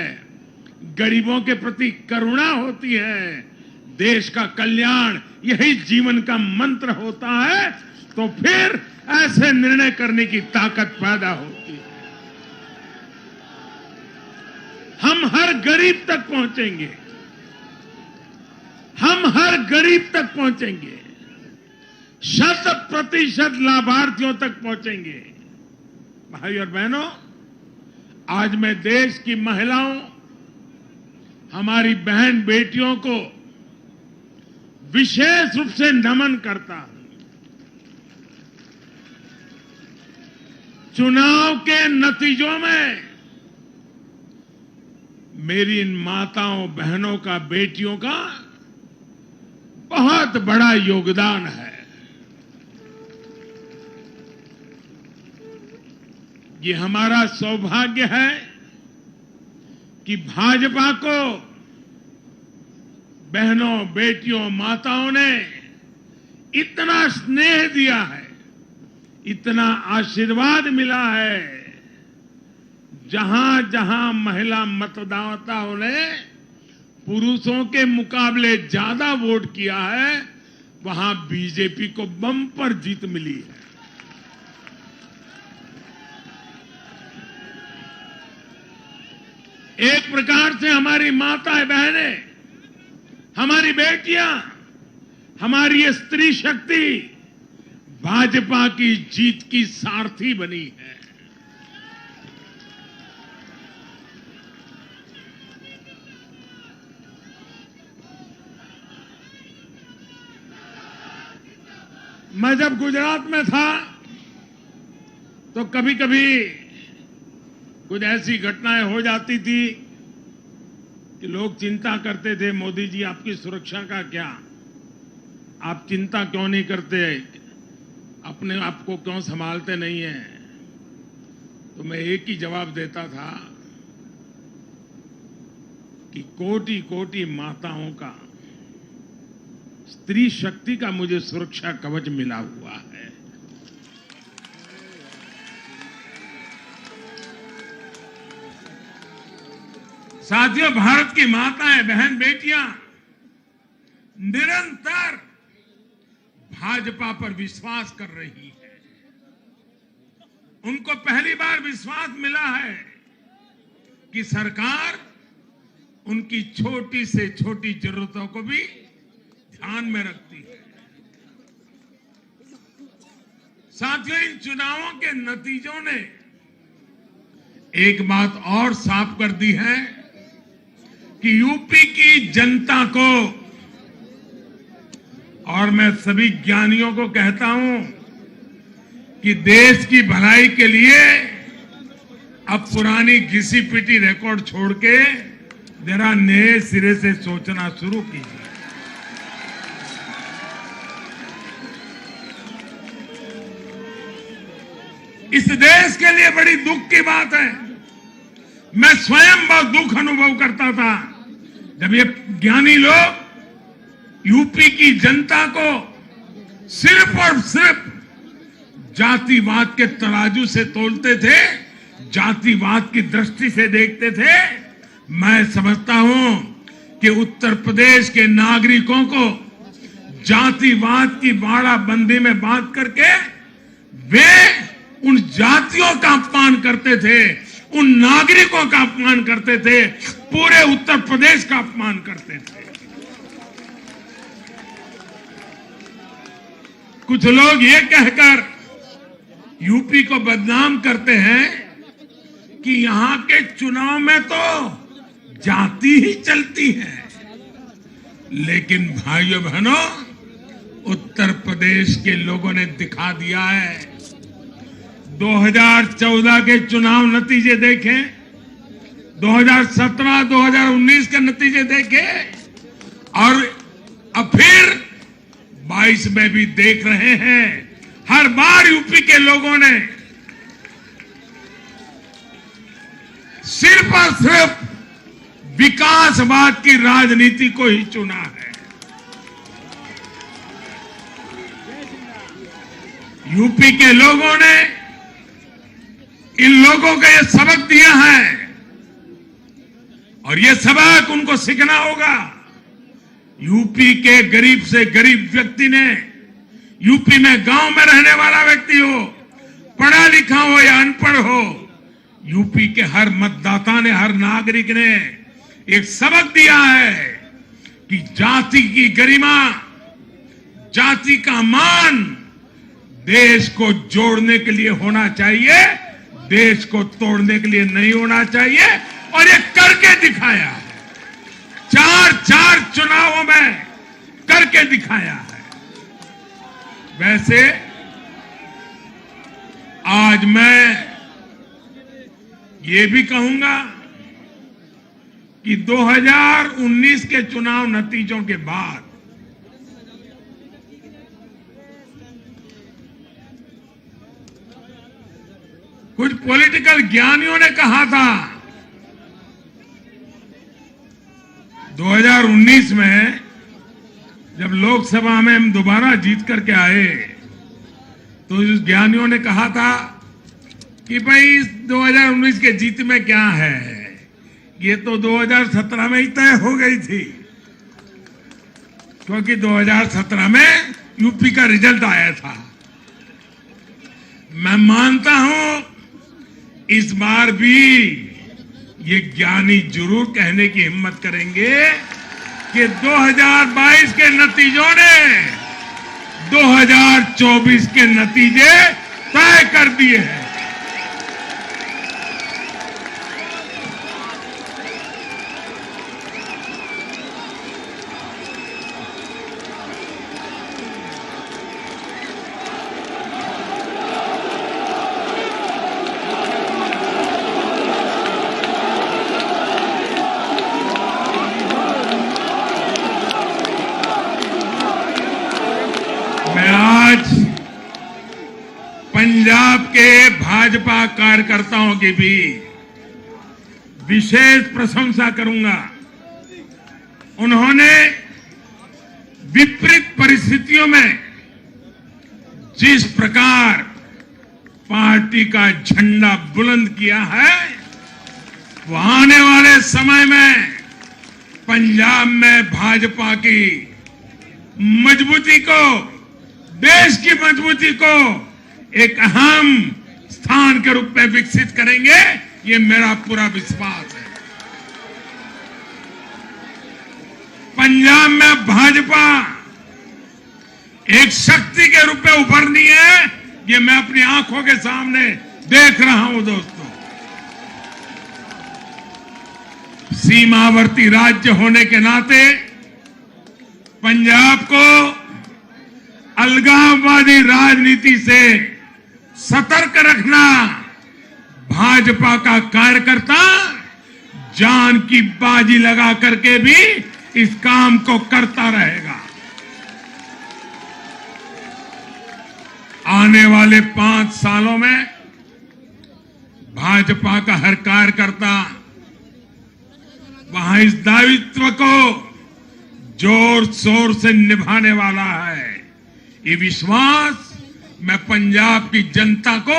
[SPEAKER 3] गरीबों के प्रति करुणा होती है, देश का कल्याण यही जीवन का मंत्र होता है, तो फिर ऐसे निर्णय करने की ताकत पैदा होती है। हम हर गरीब तक पहुंचेंगे, हम हर गरीब तक पहुंचेंगे, 100% लाभार्थियों तक पहुंचेंगे। भाई और बहनों, आज मैं देश की महिलाओं, हमारी बहन बेटियों को विशेष रूप से नमन करता हूं। चुनाव के नतीजों में मेरी इन माताओं बहनों का, बेटियों का बहुत बड़ा योगदान है। ये हमारा सौभाग्य है कि भाजपा को बहनों, बेटियों, माताओं ने इतना स्नेह दिया है, इतना आशीर्वाद मिला है। जहां जहां महिला मतदाताओं ने पुरुषों के मुकाबले ज्यादा वोट किया है, वहां बीजेपी को बम्पर जीत मिली है। एक प्रकार से हमारी माताएं, बहनें, हमारी बेटियां, हमारी ये स्त्री शक्ति भाजपा की जीत की सारथी बनी है। मैं जब गुजरात में था तो कभी कभी कुछ ऐसी घटनाएं हो जाती थी कि लोग चिंता करते थे, मोदी जी आपकी सुरक्षा का क्या, आप चिंता क्यों नहीं करते, अपने आप को क्यों संभालते नहीं हैं। तो मैं एक ही जवाब देता था कि कोटि कोटि माताओं का, स्त्री शक्ति का मुझे सुरक्षा कवच मिला हुआ है। साथियों, भारत की माताएं, बहन, बेटियां निरंतर भाजपा पर विश्वास कर रही है। उनको पहली बार विश्वास मिला है कि सरकार उनकी छोटी से छोटी जरूरतों को भी ध्यान में रखती है। साथियों, इन चुनावों के नतीजों ने एक बात और साफ कर दी है कि यूपी की जनता को, और मैं सभी ज्ञानियों को कहता हूं कि देश की भलाई के लिए अब पुरानी घिसी पिटी रिकॉर्ड छोड़ के जरा नए सिरे से सोचना शुरू कीजिए। इस देश के लिए बड़ी दुख की बात है। मैं स्वयं बहुत दुख अनुभव करता था जब ये ज्ञानी लोग यूपी की जनता को सिर्फ और सिर्फ जातिवाद के तराजू से तोलते थे, जातिवाद की दृष्टि से देखते थे। मैं समझता हूं कि उत्तर प्रदेश के नागरिकों को जातिवाद की बाड़ाबंदी में बांध करके वे उन जातियों का अपमान करते थे, उन नागरिकों का अपमान करते थे, पूरे उत्तर प्रदेश का अपमान करते थे। कुछ लोग ये कहकर यूपी को बदनाम करते हैं कि यहां के चुनाव में तो जाति ही चलती है। लेकिन भाइयों बहनों, उत्तर प्रदेश के लोगों ने दिखा दिया है। 2014 के चुनाव नतीजे देखें, 2017, 2019 के नतीजे देखें, और अब फिर 22 में भी देख रहे हैं। हर बार यूपी के लोगों ने सिर्फ और सिर्फ विकासवाद की राजनीति को ही चुना है। यूपी के लोगों ने इन लोगों को यह सबक दिया है और यह सबक उनको सीखना होगा। यूपी के गरीब से गरीब व्यक्ति ने, यूपी में गांव में रहने वाला व्यक्ति हो, पढ़ा लिखा हो या अनपढ़ हो, यूपी के हर मतदाता ने, हर नागरिक ने एक सबक दिया है कि जाति की गरिमा, जाति का मान देश को जोड़ने के लिए होना चाहिए, देश को तोड़ने के लिए नहीं होना चाहिए। और ये करके दिखाया है, चार चुनावों में करके दिखाया है। वैसे आज मैं ये भी कहूंगा कि 2019 के चुनाव नतीजों के बाद कुछ पॉलिटिकल ज्ञानियों ने कहा था 2019 में जब लोकसभा में हम दोबारा जीत करके आए तो इस ज्ञानियों ने कहा था कि भाई 2019 के जीत में क्या है, ये तो 2017 में ही तय हो गई थी, क्योंकि 2017 में यूपी का रिजल्ट आया था। मैं मानता हूं इस बार भी ये ज्ञानी जरूर कहने की हिम्मत करेंगे कि 2022 के नतीजों ने 2024 के नतीजे तय कर दिए हैं। मैं आज पंजाब के भाजपा कार्यकर्ताओं की भी विशेष प्रशंसा करूंगा। उन्होंने विपरीत परिस्थितियों में जिस प्रकार पार्टी का झंडा बुलंद किया है, वो आने वाले समय में पंजाब में भाजपा की मजबूती को, देश की मजबूती को एक अहम स्थान के रूप में विकसित करेंगे, ये मेरा पूरा विश्वास है। पंजाब में भाजपा एक शक्ति के रूप में उभरनी है, ये मैं अपनी आंखों के सामने देख रहा हूं दोस्तों। सीमावर्ती राज्य होने के नाते पंजाब को अलगाववादी राजनीति से सतर्क रखना भाजपा का कार्यकर्ता जान की बाजी लगा करके भी इस काम को करता रहेगा। आने वाले 5 सालों में भाजपा का हर कार्यकर्ता वहां इस दायित्व को जोर शोर से निभाने वाला है। ये विश्वास मैं पंजाब की जनता को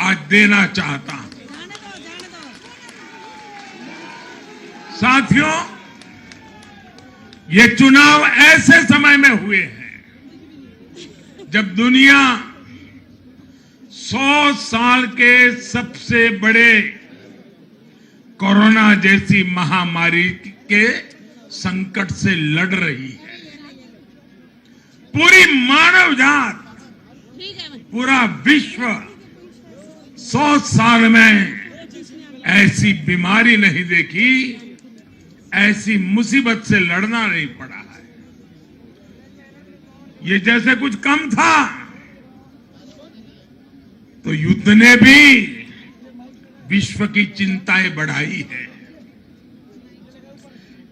[SPEAKER 3] आज देना चाहता हूं। साथियों, ये चुनाव ऐसे समय में हुए हैं जब दुनिया 100 साल के सबसे बड़े कोरोना जैसी महामारी के संकट से लड़ रही है। पूरी मानव जात पूरा विश्व 100 साल में ऐसी बीमारी नहीं देखी, ऐसी मुसीबत से लड़ना नहीं पड़ा है। ये जैसे कुछ कम था तो युद्ध ने भी विश्व की चिंताएं बढ़ाई है।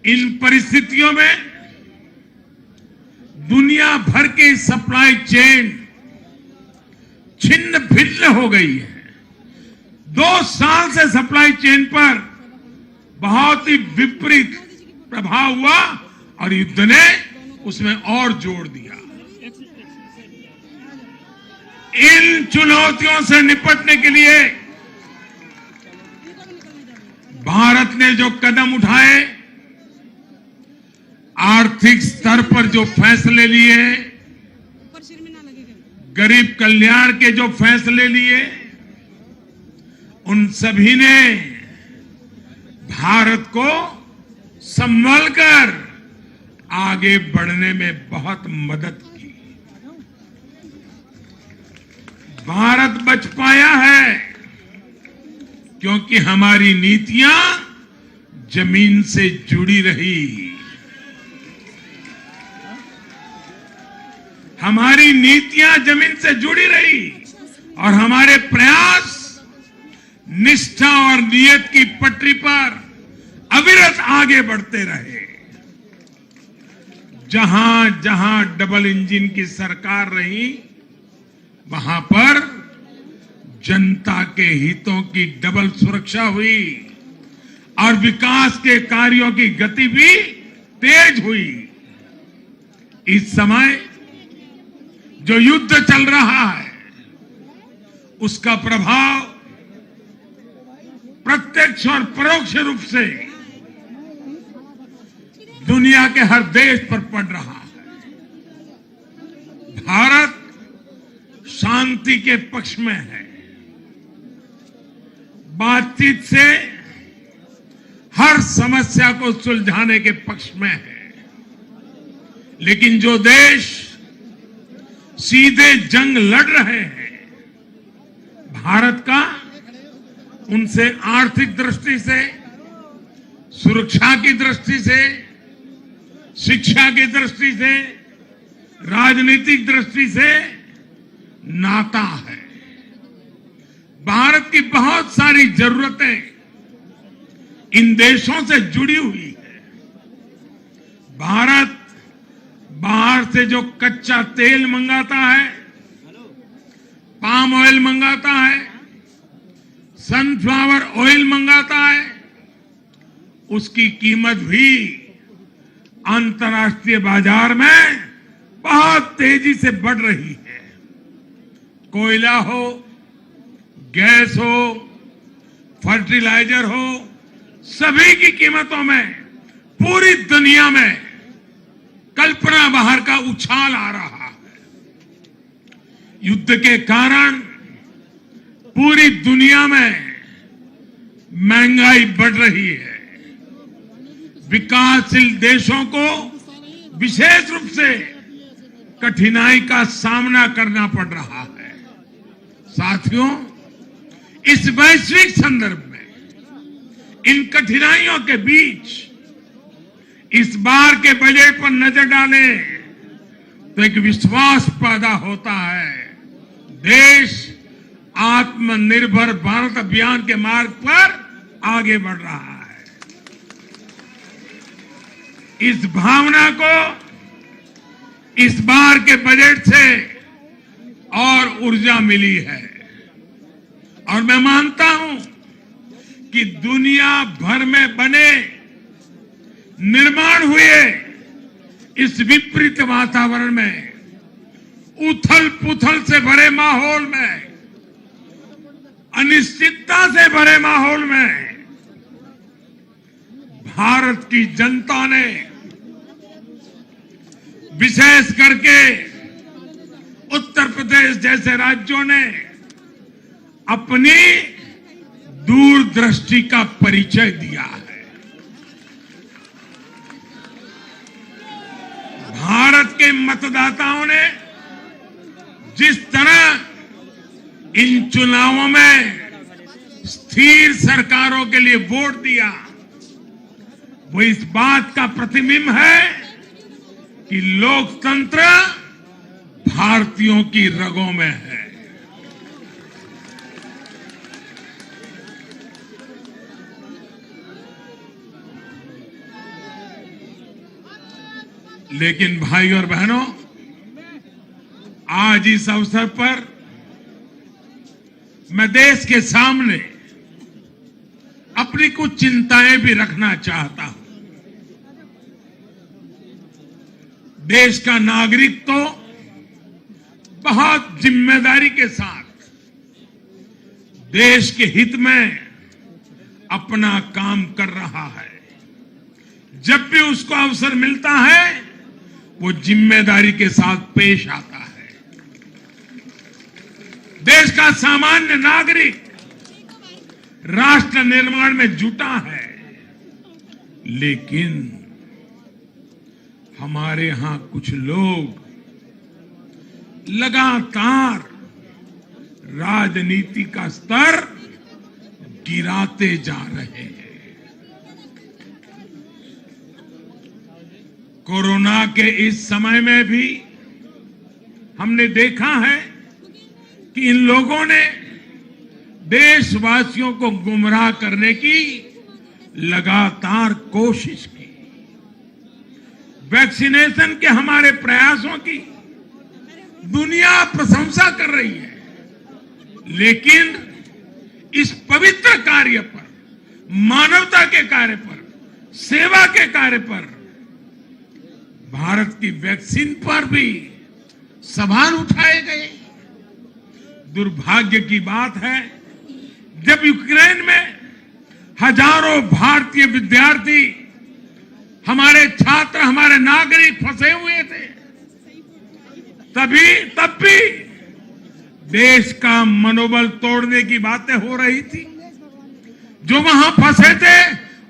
[SPEAKER 3] इन परिस्थितियों में दुनिया भर की सप्लाई चेन छिन्न भिन्न हो गई है। 2 साल से सप्लाई चेन पर बहुत ही विपरीत प्रभाव हुआ और युद्ध ने उसमें और जोड़ दिया। इन चुनौतियों से निपटने के लिए भारत ने जो कदम उठाए, आर्थिक स्तर पर जो फैसले लिए, गरीब कल्याण के जो फैसले लिए, उन सभी ने भारत को संभल कर आगे बढ़ने में बहुत मदद की। भारत बच पाया है क्योंकि हमारी नीतियां जमीन से जुड़ी रही। हमारी नीतियां जमीन से जुड़ी रही और हमारे प्रयास निष्ठा और नियत की पटरी पर अविरत आगे बढ़ते रहे। जहां जहां डबल इंजन की सरकार रही, वहां पर जनता के हितों की डबल सुरक्षा हुई और विकास के कार्यों की गति भी तेज हुई। इस समय जो युद्ध चल रहा है, उसका प्रभाव प्रत्यक्ष और परोक्ष रूप से दुनिया के हर देश पर पड़ रहा है। भारत शांति के पक्ष में है, बातचीत से हर समस्या को सुलझाने के पक्ष में है। लेकिन जो देश सीधे जंग लड़ रहे हैं, भारत का उनसे आर्थिक दृष्टि से, सुरक्षा की दृष्टि से, शिक्षा की दृष्टि से, राजनीतिक दृष्टि से नाता है। भारत की बहुत सारी जरूरतें इन देशों से जुड़ी हुई है। भारत बाहर से जो कच्चा तेल मंगाता है, पाम ऑयल मंगाता है, सनफ्लावर ऑयल मंगाता है, उसकी कीमत भी अंतर्राष्ट्रीय बाजार में बहुत तेजी से बढ़ रही है। कोयला हो, गैस हो, फर्टिलाइजर हो, सभी की कीमतों में पूरी दुनिया में कल्पना बाहर का उछाल आ रहा है। युद्ध के कारण पूरी दुनिया में महंगाई बढ़ रही है। विकासशील देशों को विशेष रूप से कठिनाई का सामना करना पड़ रहा है। साथियों, इस वैश्विक संदर्भ में इन कठिनाइयों के बीच इस बार के बजट पर नजर डालें तो एक विश्वास पैदा होता है। देश आत्मनिर्भर भारत अभियान के मार्ग पर आगे बढ़ रहा है। इस भावना को इस बार के बजट से और ऊर्जा मिली है और मैं मानता हूं कि दुनिया भर में बने निर्माण हुए इस विपरीत वातावरण में, उथल पुथल से भरे माहौल में, अनिश्चितता से भरे माहौल में भारत की जनता ने, विशेष करके उत्तर प्रदेश जैसे राज्यों ने अपनी दूरदृष्टि का परिचय दिया है। भारत के मतदाताओं ने जिस तरह इन चुनावों में स्थिर सरकारों के लिए वोट दिया, वो इस बात का प्रतिबिंब है कि लोकतंत्र भारतीयों की रगों में है। लेकिन भाई और बहनों, आज इस अवसर पर मैं देश के सामने अपनी कुछ चिंताएं भी रखना चाहता हूं। देश का नागरिक तो बहुत जिम्मेदारी के साथ देश के हित में अपना काम कर रहा है। जब भी उसको अवसर मिलता है, वो जिम्मेदारी के साथ पेश आता है। देश का सामान्य नागरिक राष्ट्र निर्माण में जुटा है, लेकिन हमारे यहां कुछ लोग लगातार राजनीति का स्तर गिराते जा रहे हैं। कोरोना के इस समय में भी हमने देखा है कि इन लोगों ने देशवासियों को गुमराह करने की लगातार कोशिश की। वैक्सीनेशन के हमारे प्रयासों की दुनिया प्रशंसा कर रही है, लेकिन इस पवित्र कार्य पर, मानवता के कार्य पर, सेवा के कार्य पर, भारत की वैक्सीन पर भी सवाल उठाए गए। दुर्भाग्य की बात है, जब यूक्रेन में हजारों भारतीय विद्यार्थी, हमारे छात्र, हमारे नागरिक फंसे हुए थे, तब भी देश का मनोबल तोड़ने की बातें हो रही थी। जो वहां फंसे थे,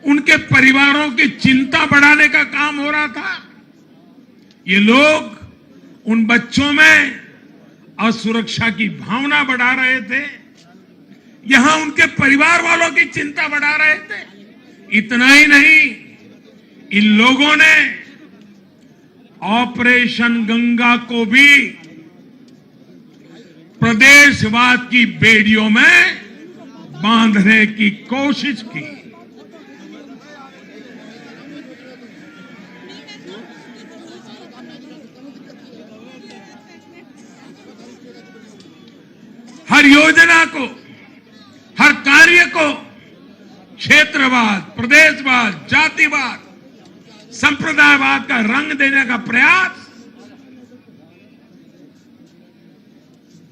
[SPEAKER 3] उनके परिवारों की चिंता बढ़ाने का काम हो रहा था। ये लोग उन बच्चों में असुरक्षा की भावना बढ़ा रहे थे, यहां उनके परिवार वालों की चिंता बढ़ा रहे थे। इतना ही नहीं, इन लोगों ने ऑपरेशन गंगा को भी प्रदेशवाद की बेड़ियों में बांधने की कोशिश की। हर योजना को, हर कार्य को क्षेत्रवाद, प्रदेशवाद, जातिवाद, संप्रदायवाद का रंग देने का प्रयास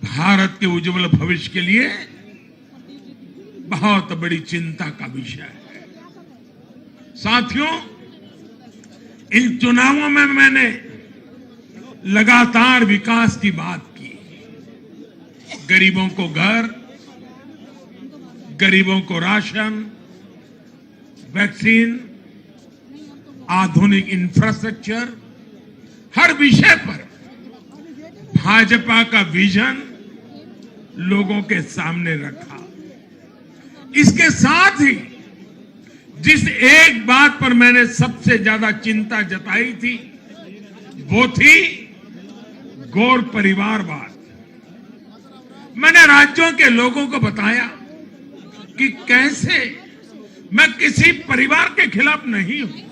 [SPEAKER 3] भारत के उज्जवल भविष्य के लिए बहुत बड़ी चिंता का विषय है। साथियों, इन चुनावों में मैंने लगातार विकास की बात की। गरीबों को घर, गरीबों को राशन, वैक्सीन, आधुनिक इंफ्रास्ट्रक्चर, हर विषय पर भाजपा का विजन लोगों के सामने रखा। इसके साथ ही जिस एक बात पर मैंने सबसे ज्यादा चिंता जताई थी, वो थी गौर परिवारवाद। मैंने राज्यों के लोगों को बताया कि कैसे मैं किसी परिवार के खिलाफ नहीं हूं,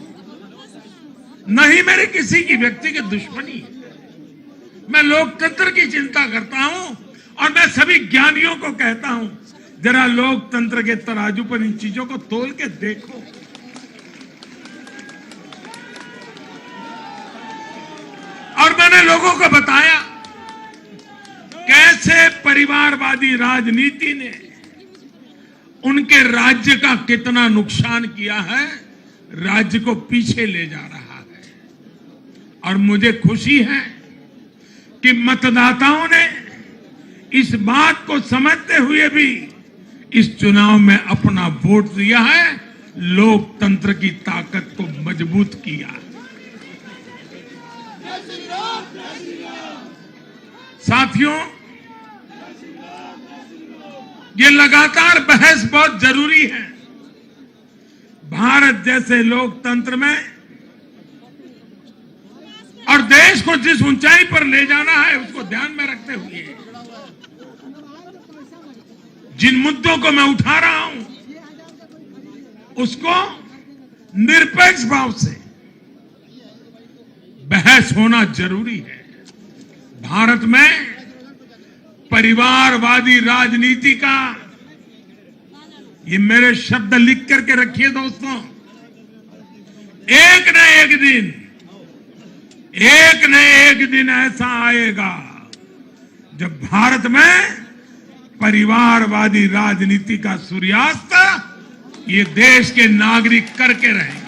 [SPEAKER 3] नहीं मेरे किसी की व्यक्तिगत दुश्मनी है। मैं लोकतंत्र की चिंता करता हूं और मैं सभी ज्ञानियों को कहता हूं, जरा लोकतंत्र के तराजू पर इन चीजों को तोल के देखो। और मैंने लोगों को बताया कैसे परिवारवादी राजनीति ने उनके राज्य का कितना नुकसान किया है, राज्य को पीछे ले जा रहा है। और मुझे खुशी है कि मतदाताओं ने इस बात को समझते हुए भी इस चुनाव में अपना वोट दिया है, लोकतंत्र की ताकत को मजबूत किया। साथियों, ये लगातार बहस बहुत जरूरी है। भारत जैसे लोकतंत्र में और देश को जिस ऊंचाई पर ले जाना है उसको ध्यान में रखते हुए जिन मुद्दों को मैं उठा रहा हूं उसको निरपेक्ष भाव से बहस होना जरूरी है। भारत में परिवारवादी राजनीति का, ये मेरे शब्द लिख करके रखिए दोस्तों, एक न एक दिन ऐसा आएगा जब भारत में परिवारवादी राजनीति का सूर्यास्त ये देश के नागरिक करके रहेंगे।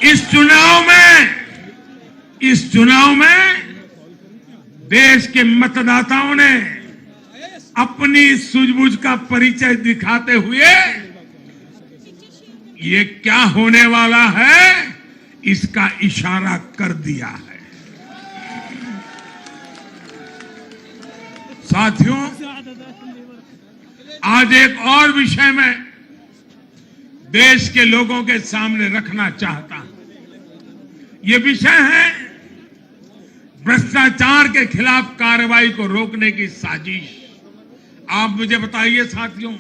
[SPEAKER 3] इस चुनाव में देश के मतदाताओं ने अपनी सूझबूझ का परिचय दिखाते हुए ये क्या होने वाला है इसका इशारा कर दिया है। साथियों, आज एक और विषय में देश के लोगों के सामने रखना चाहता हूं। ये विषय है भ्रष्टाचार के खिलाफ कार्रवाई को रोकने की साजिश। आप मुझे बताइए साथियों,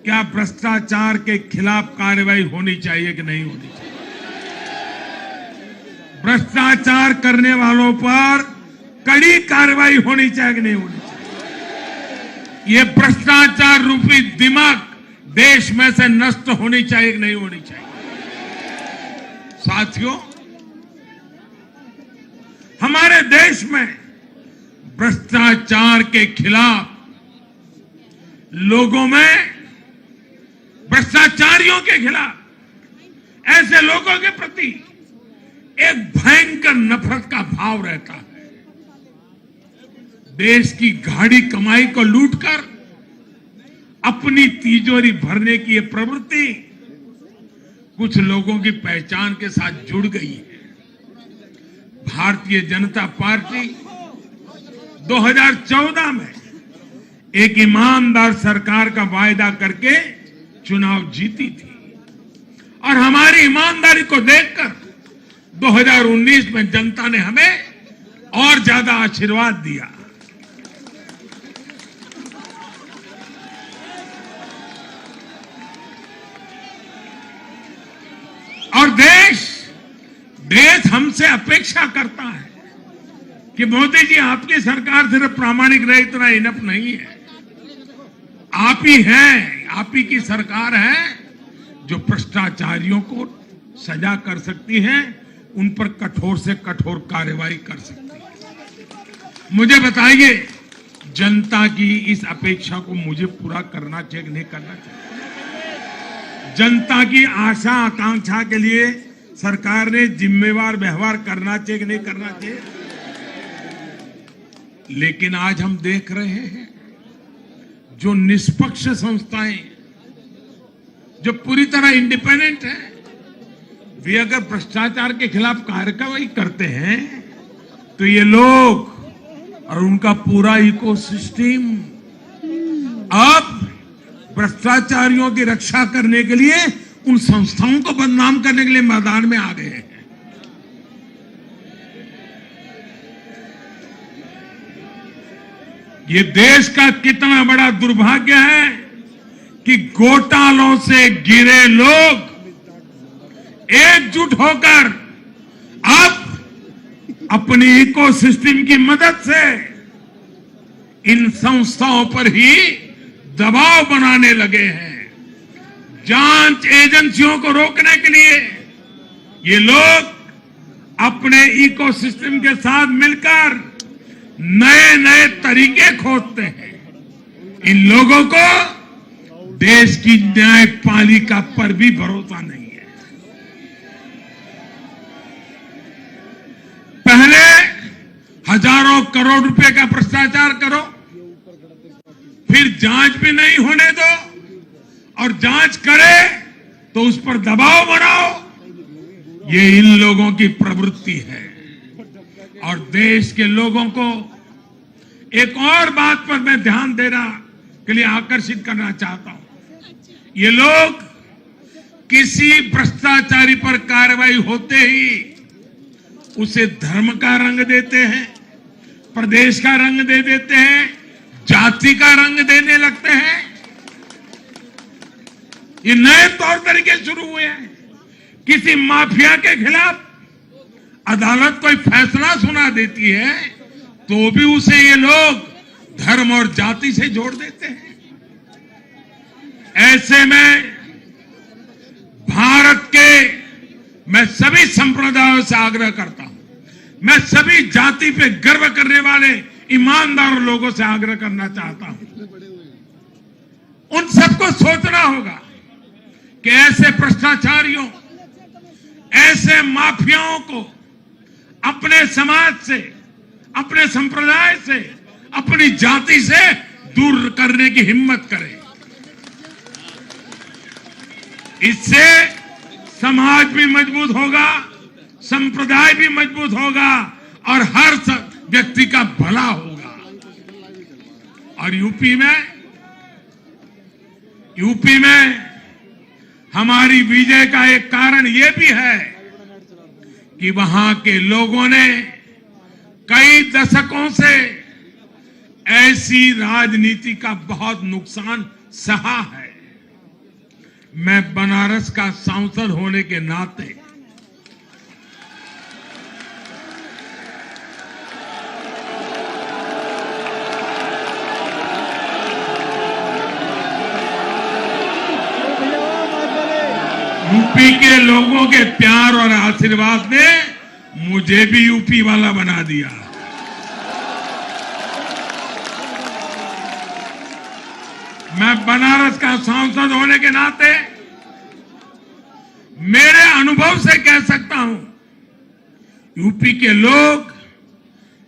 [SPEAKER 3] क्या भ्रष्टाचार के खिलाफ कार्रवाई होनी चाहिए कि नहीं होनी चाहिए? भ्रष्टाचार करने वालों पर कड़ी कार्रवाई होनी चाहिए कि नहीं होनी चाहिए? ये भ्रष्टाचार रूपी दिमाग देश में से नष्ट होनी चाहिए कि नहीं होनी चाहिए? साथियों, हमारे देश में भ्रष्टाचार के खिलाफ लोगों में, भ्रष्टाचारियों के खिलाफ, ऐसे लोगों के प्रति एक भयंकर नफरत का भाव रहता है। देश की गाढ़ी कमाई को लूटकर अपनी तिजोरी भरने की यह प्रवृत्ति कुछ लोगों की पहचान के साथ जुड़ गई है। भारतीय जनता पार्टी 2014 में एक ईमानदार सरकार का वायदा करके चुनाव जीती थी और हमारी ईमानदारी को देखकर 2019 में जनता ने हमें और ज्यादा आशीर्वाद दिया। और देश हमसे अपेक्षा करता है कि मोदी जी, आपकी सरकार सिर्फ प्रामाणिक रहे इतना इनफ नहीं है। आप ही हैं, आप ही की सरकार है जो भ्रष्टाचारियों को सजा कर सकती है, उन पर कठोर से कठोर कार्रवाई कर सकती है। मुझे बताइए, जनता की इस अपेक्षा को मुझे पूरा करना चाहिए कि नहीं करना चाहिए? जनता की आशा आकांक्षा के लिए सरकार ने जिम्मेवार व्यवहार करना चाहिए कि नहीं करना चाहिए? लेकिन आज हम देख रहे हैं जो निष्पक्ष संस्थाएं, जो पूरी तरह इंडिपेंडेंट है, वे अगर भ्रष्टाचार के खिलाफ कार्रवाई करते हैं तो ये लोग और उनका पूरा इकोसिस्टम अब भ्रष्टाचारियों की रक्षा करने के लिए, उन संस्थाओं को बदनाम करने के लिए मैदान में आ गए हैं। ये देश का कितना बड़ा दुर्भाग्य है कि घोटालों से घिरे लोग एकजुट होकर अब अपनी इकोसिस्टम की मदद से इन संस्थाओं पर ही दबाव बनाने लगे हैं। जांच एजेंसियों को रोकने के लिए ये लोग अपने इकोसिस्टम के साथ मिलकर नए नए तरीके खोजते हैं। इन लोगों को देश की न्यायपालिका पर भी भरोसा नहीं है। पहले हजारों करोड़ रुपए का भ्रष्टाचार करो, फिर जांच भी नहीं होने दो और जांच करे तो उस पर दबाव बनाओ, ये इन लोगों की प्रवृत्ति है। और देश के लोगों को एक और बात पर मैं ध्यान देना के लिए आकर्षित करना चाहता हूं। ये लोग किसी भ्रष्टाचारी पर कार्रवाई होते ही उसे धर्म का रंग देते हैं, प्रदेश का रंग दे देते हैं, जाति का रंग देने लगते हैं। ये नए तौर तरीके शुरू हुए हैं। किसी माफिया के खिलाफ अदालत कोई फैसला सुना देती है तो भी उसे ये लोग धर्म और जाति से जोड़ देते हैं। ऐसे में भारत के मैं सभी संप्रदायों से आग्रह करता हूं, मैं सभी जाति पे गर्व करने वाले ईमानदार लोगों से आग्रह करना चाहता हूं, उन सबको सोचना होगा कि ऐसे भ्रष्टाचारियों, ऐसे माफियाओं को अपने समाज से, अपने संप्रदाय से, अपनी जाति से दूर करने की हिम्मत करें। इससे समाज भी मजबूत होगा, संप्रदाय भी मजबूत होगा और हर व्यक्ति का भला होगा। और यूपी में हमारी विजय का एक कारण यह भी है कि वहां के लोगों ने कई दशकों से ऐसी राजनीति का बहुत नुकसान सहा है। मैं बनारस का सांसद होने के नाते यूपी के लोगों के प्यार और आशीर्वाद ने मुझे भी यूपी वाला बना दिया। मैं बनारस का सांसद होने के नाते मेरे अनुभव से कह सकता हूं, यूपी के लोग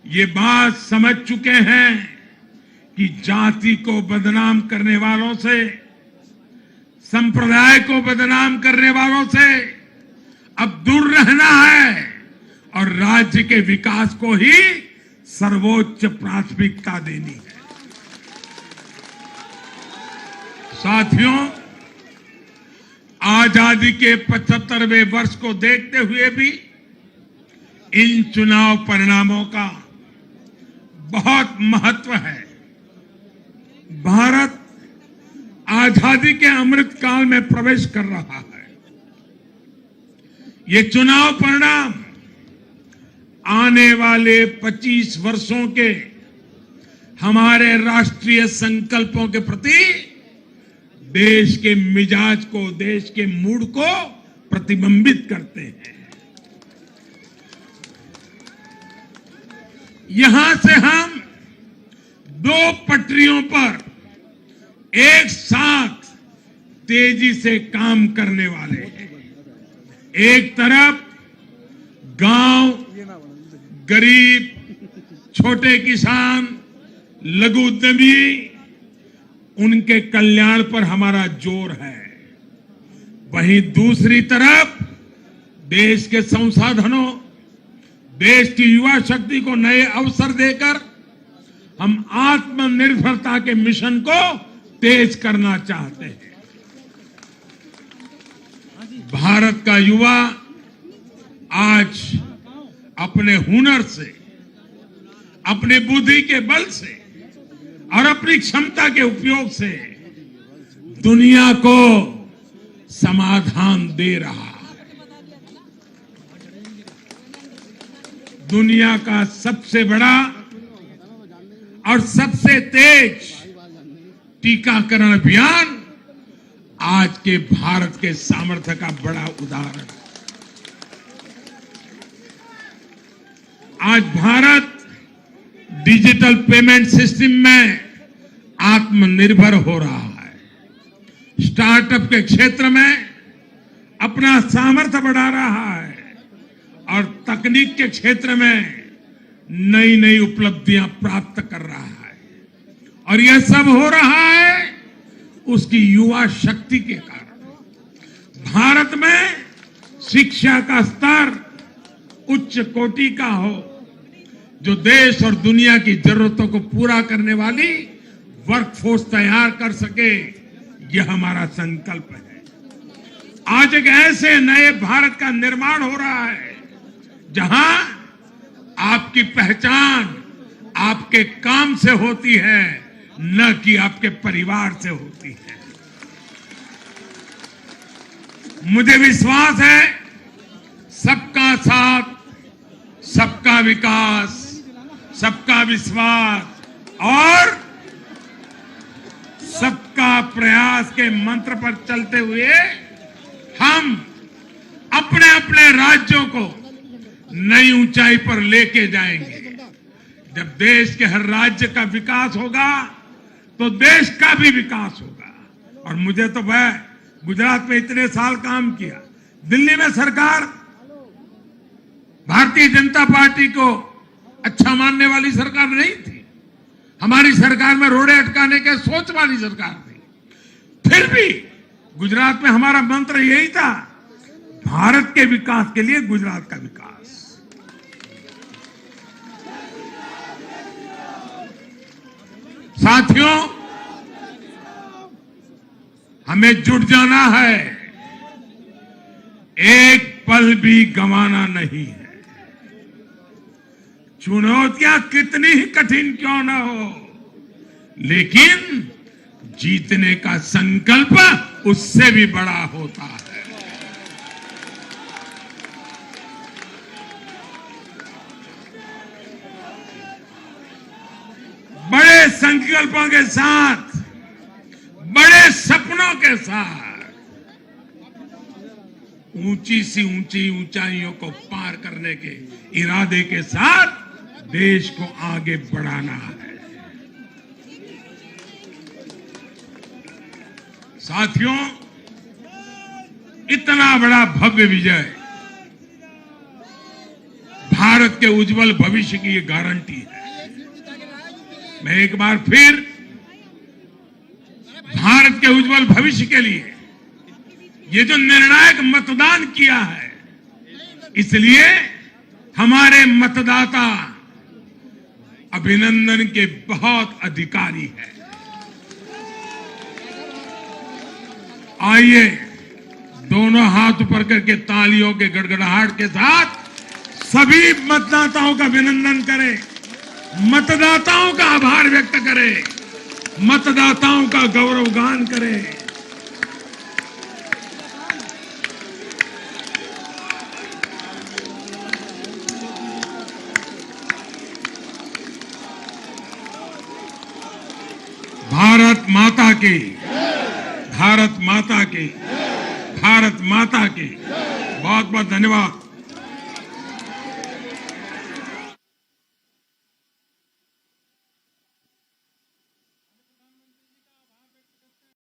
[SPEAKER 3] ये बात समझ चुके हैं कि जाति को बदनाम करने वालों से, संप्रदाय को बदनाम करने वालों से अब दूर रहना है और राज्य के विकास को ही सर्वोच्च प्राथमिकता देनी है। साथियों, आजादी के 75वें वर्ष को देखते हुए भी इन चुनाव परिणामों का बहुत महत्व है। भारत आजादी के अमृत काल में प्रवेश कर रहा है। ये चुनाव परिणाम आने वाले 25 वर्षों के हमारे राष्ट्रीय संकल्पों के प्रति देश के मिजाज को, देश के मूड को प्रतिबिंबित करते हैं। यहां से हम दो पटरियों पर एक साथ तेजी से काम करने वाले हैं। एक तरफ गांव, गरीब, छोटे किसान, लघु उद्यमी, उनके कल्याण पर हमारा जोर है। वहीं दूसरी तरफ देश के संसाधनों, देश की युवा शक्ति को नए अवसर देकर हम आत्मनिर्भरता के मिशन को तेज करना चाहते हैं। भारत का युवा आज अपने हुनर से, अपने बुद्धि के बल से और अपनी क्षमता के उपयोग से दुनिया को समाधान दे रहा है। दुनिया का सबसे बड़ा और सबसे तेज टीकाकरण अभियान आज के भारत के सामर्थ्य का बड़ा उदाहरण है। आज भारत डिजिटल पेमेंट सिस्टम में आत्मनिर्भर हो रहा है। स्टार्टअप के क्षेत्र में अपना सामर्थ्य बढ़ा रहा है और तकनीक के क्षेत्र में नई नई उपलब्धियां प्राप्त कर रहा है। और यह सब हो रहा है उसकी युवा शक्ति के कारण। भारत में शिक्षा का स्तर उच्च कोटि का हो, जो देश और दुनिया की जरूरतों को पूरा करने वाली वर्कफोर्स तैयार कर सके, यह हमारा संकल्प है। आज एक ऐसे नए भारत का निर्माण हो रहा है जहां आपकी पहचान आपके काम से होती है, न कि आपके परिवार से होती है। मुझे विश्वास है सबका साथ, सबका विकास, सबका विश्वास और सबका प्रयास के मंत्र पर चलते हुए हम अपने अपने राज्यों को नई ऊंचाई पर लेके जाएंगे। जब देश के हर राज्य का विकास होगा तो देश का भी विकास होगा। और मुझे तो वह गुजरात में इतने साल काम किया, दिल्ली में सरकार भारतीय जनता पार्टी को अच्छा मानने वाली सरकार नहीं थी। हमारी सरकार में रोड़े अटकाने के सोच वाली सरकार थी। फिर भी गुजरात में हमारा मंत्र यही था, भारत के विकास के लिए गुजरात का विकास। साथियों, हमें जुट जाना है, एक पल भी गंवाना नहीं है। चुनौतियां कितनी ही कठिन क्यों ना हो, लेकिन जीतने का संकल्प उससे भी बड़ा होता है। बड़े संकल्पों के साथ, बड़े सपनों के साथ ऊंची सी ऊंची ऊंचाइयों को पार करने के इरादे के साथ देश को आगे बढ़ाना है। साथियों, इतना बड़ा भव्य विजय भारत के उज्जवल भविष्य की ये गारंटी है। मैं एक बार फिर भारत के उज्जवल भविष्य के लिए ये जो निर्णायक मतदान किया है, इसलिए हमारे मतदाता अभिनंदन के बहुत अधिकारी हैं। आइए दोनों हाथ ऊपर करके तालियों के गड़गड़ाहट के साथ सभी मतदाताओं का अभिनंदन करें, मतदाताओं का आभार व्यक्त करें, मतदाताओं का गौरवगान करें। भारत माता की, भारत माता की, भारत माता की। बहुत बहुत धन्यवाद।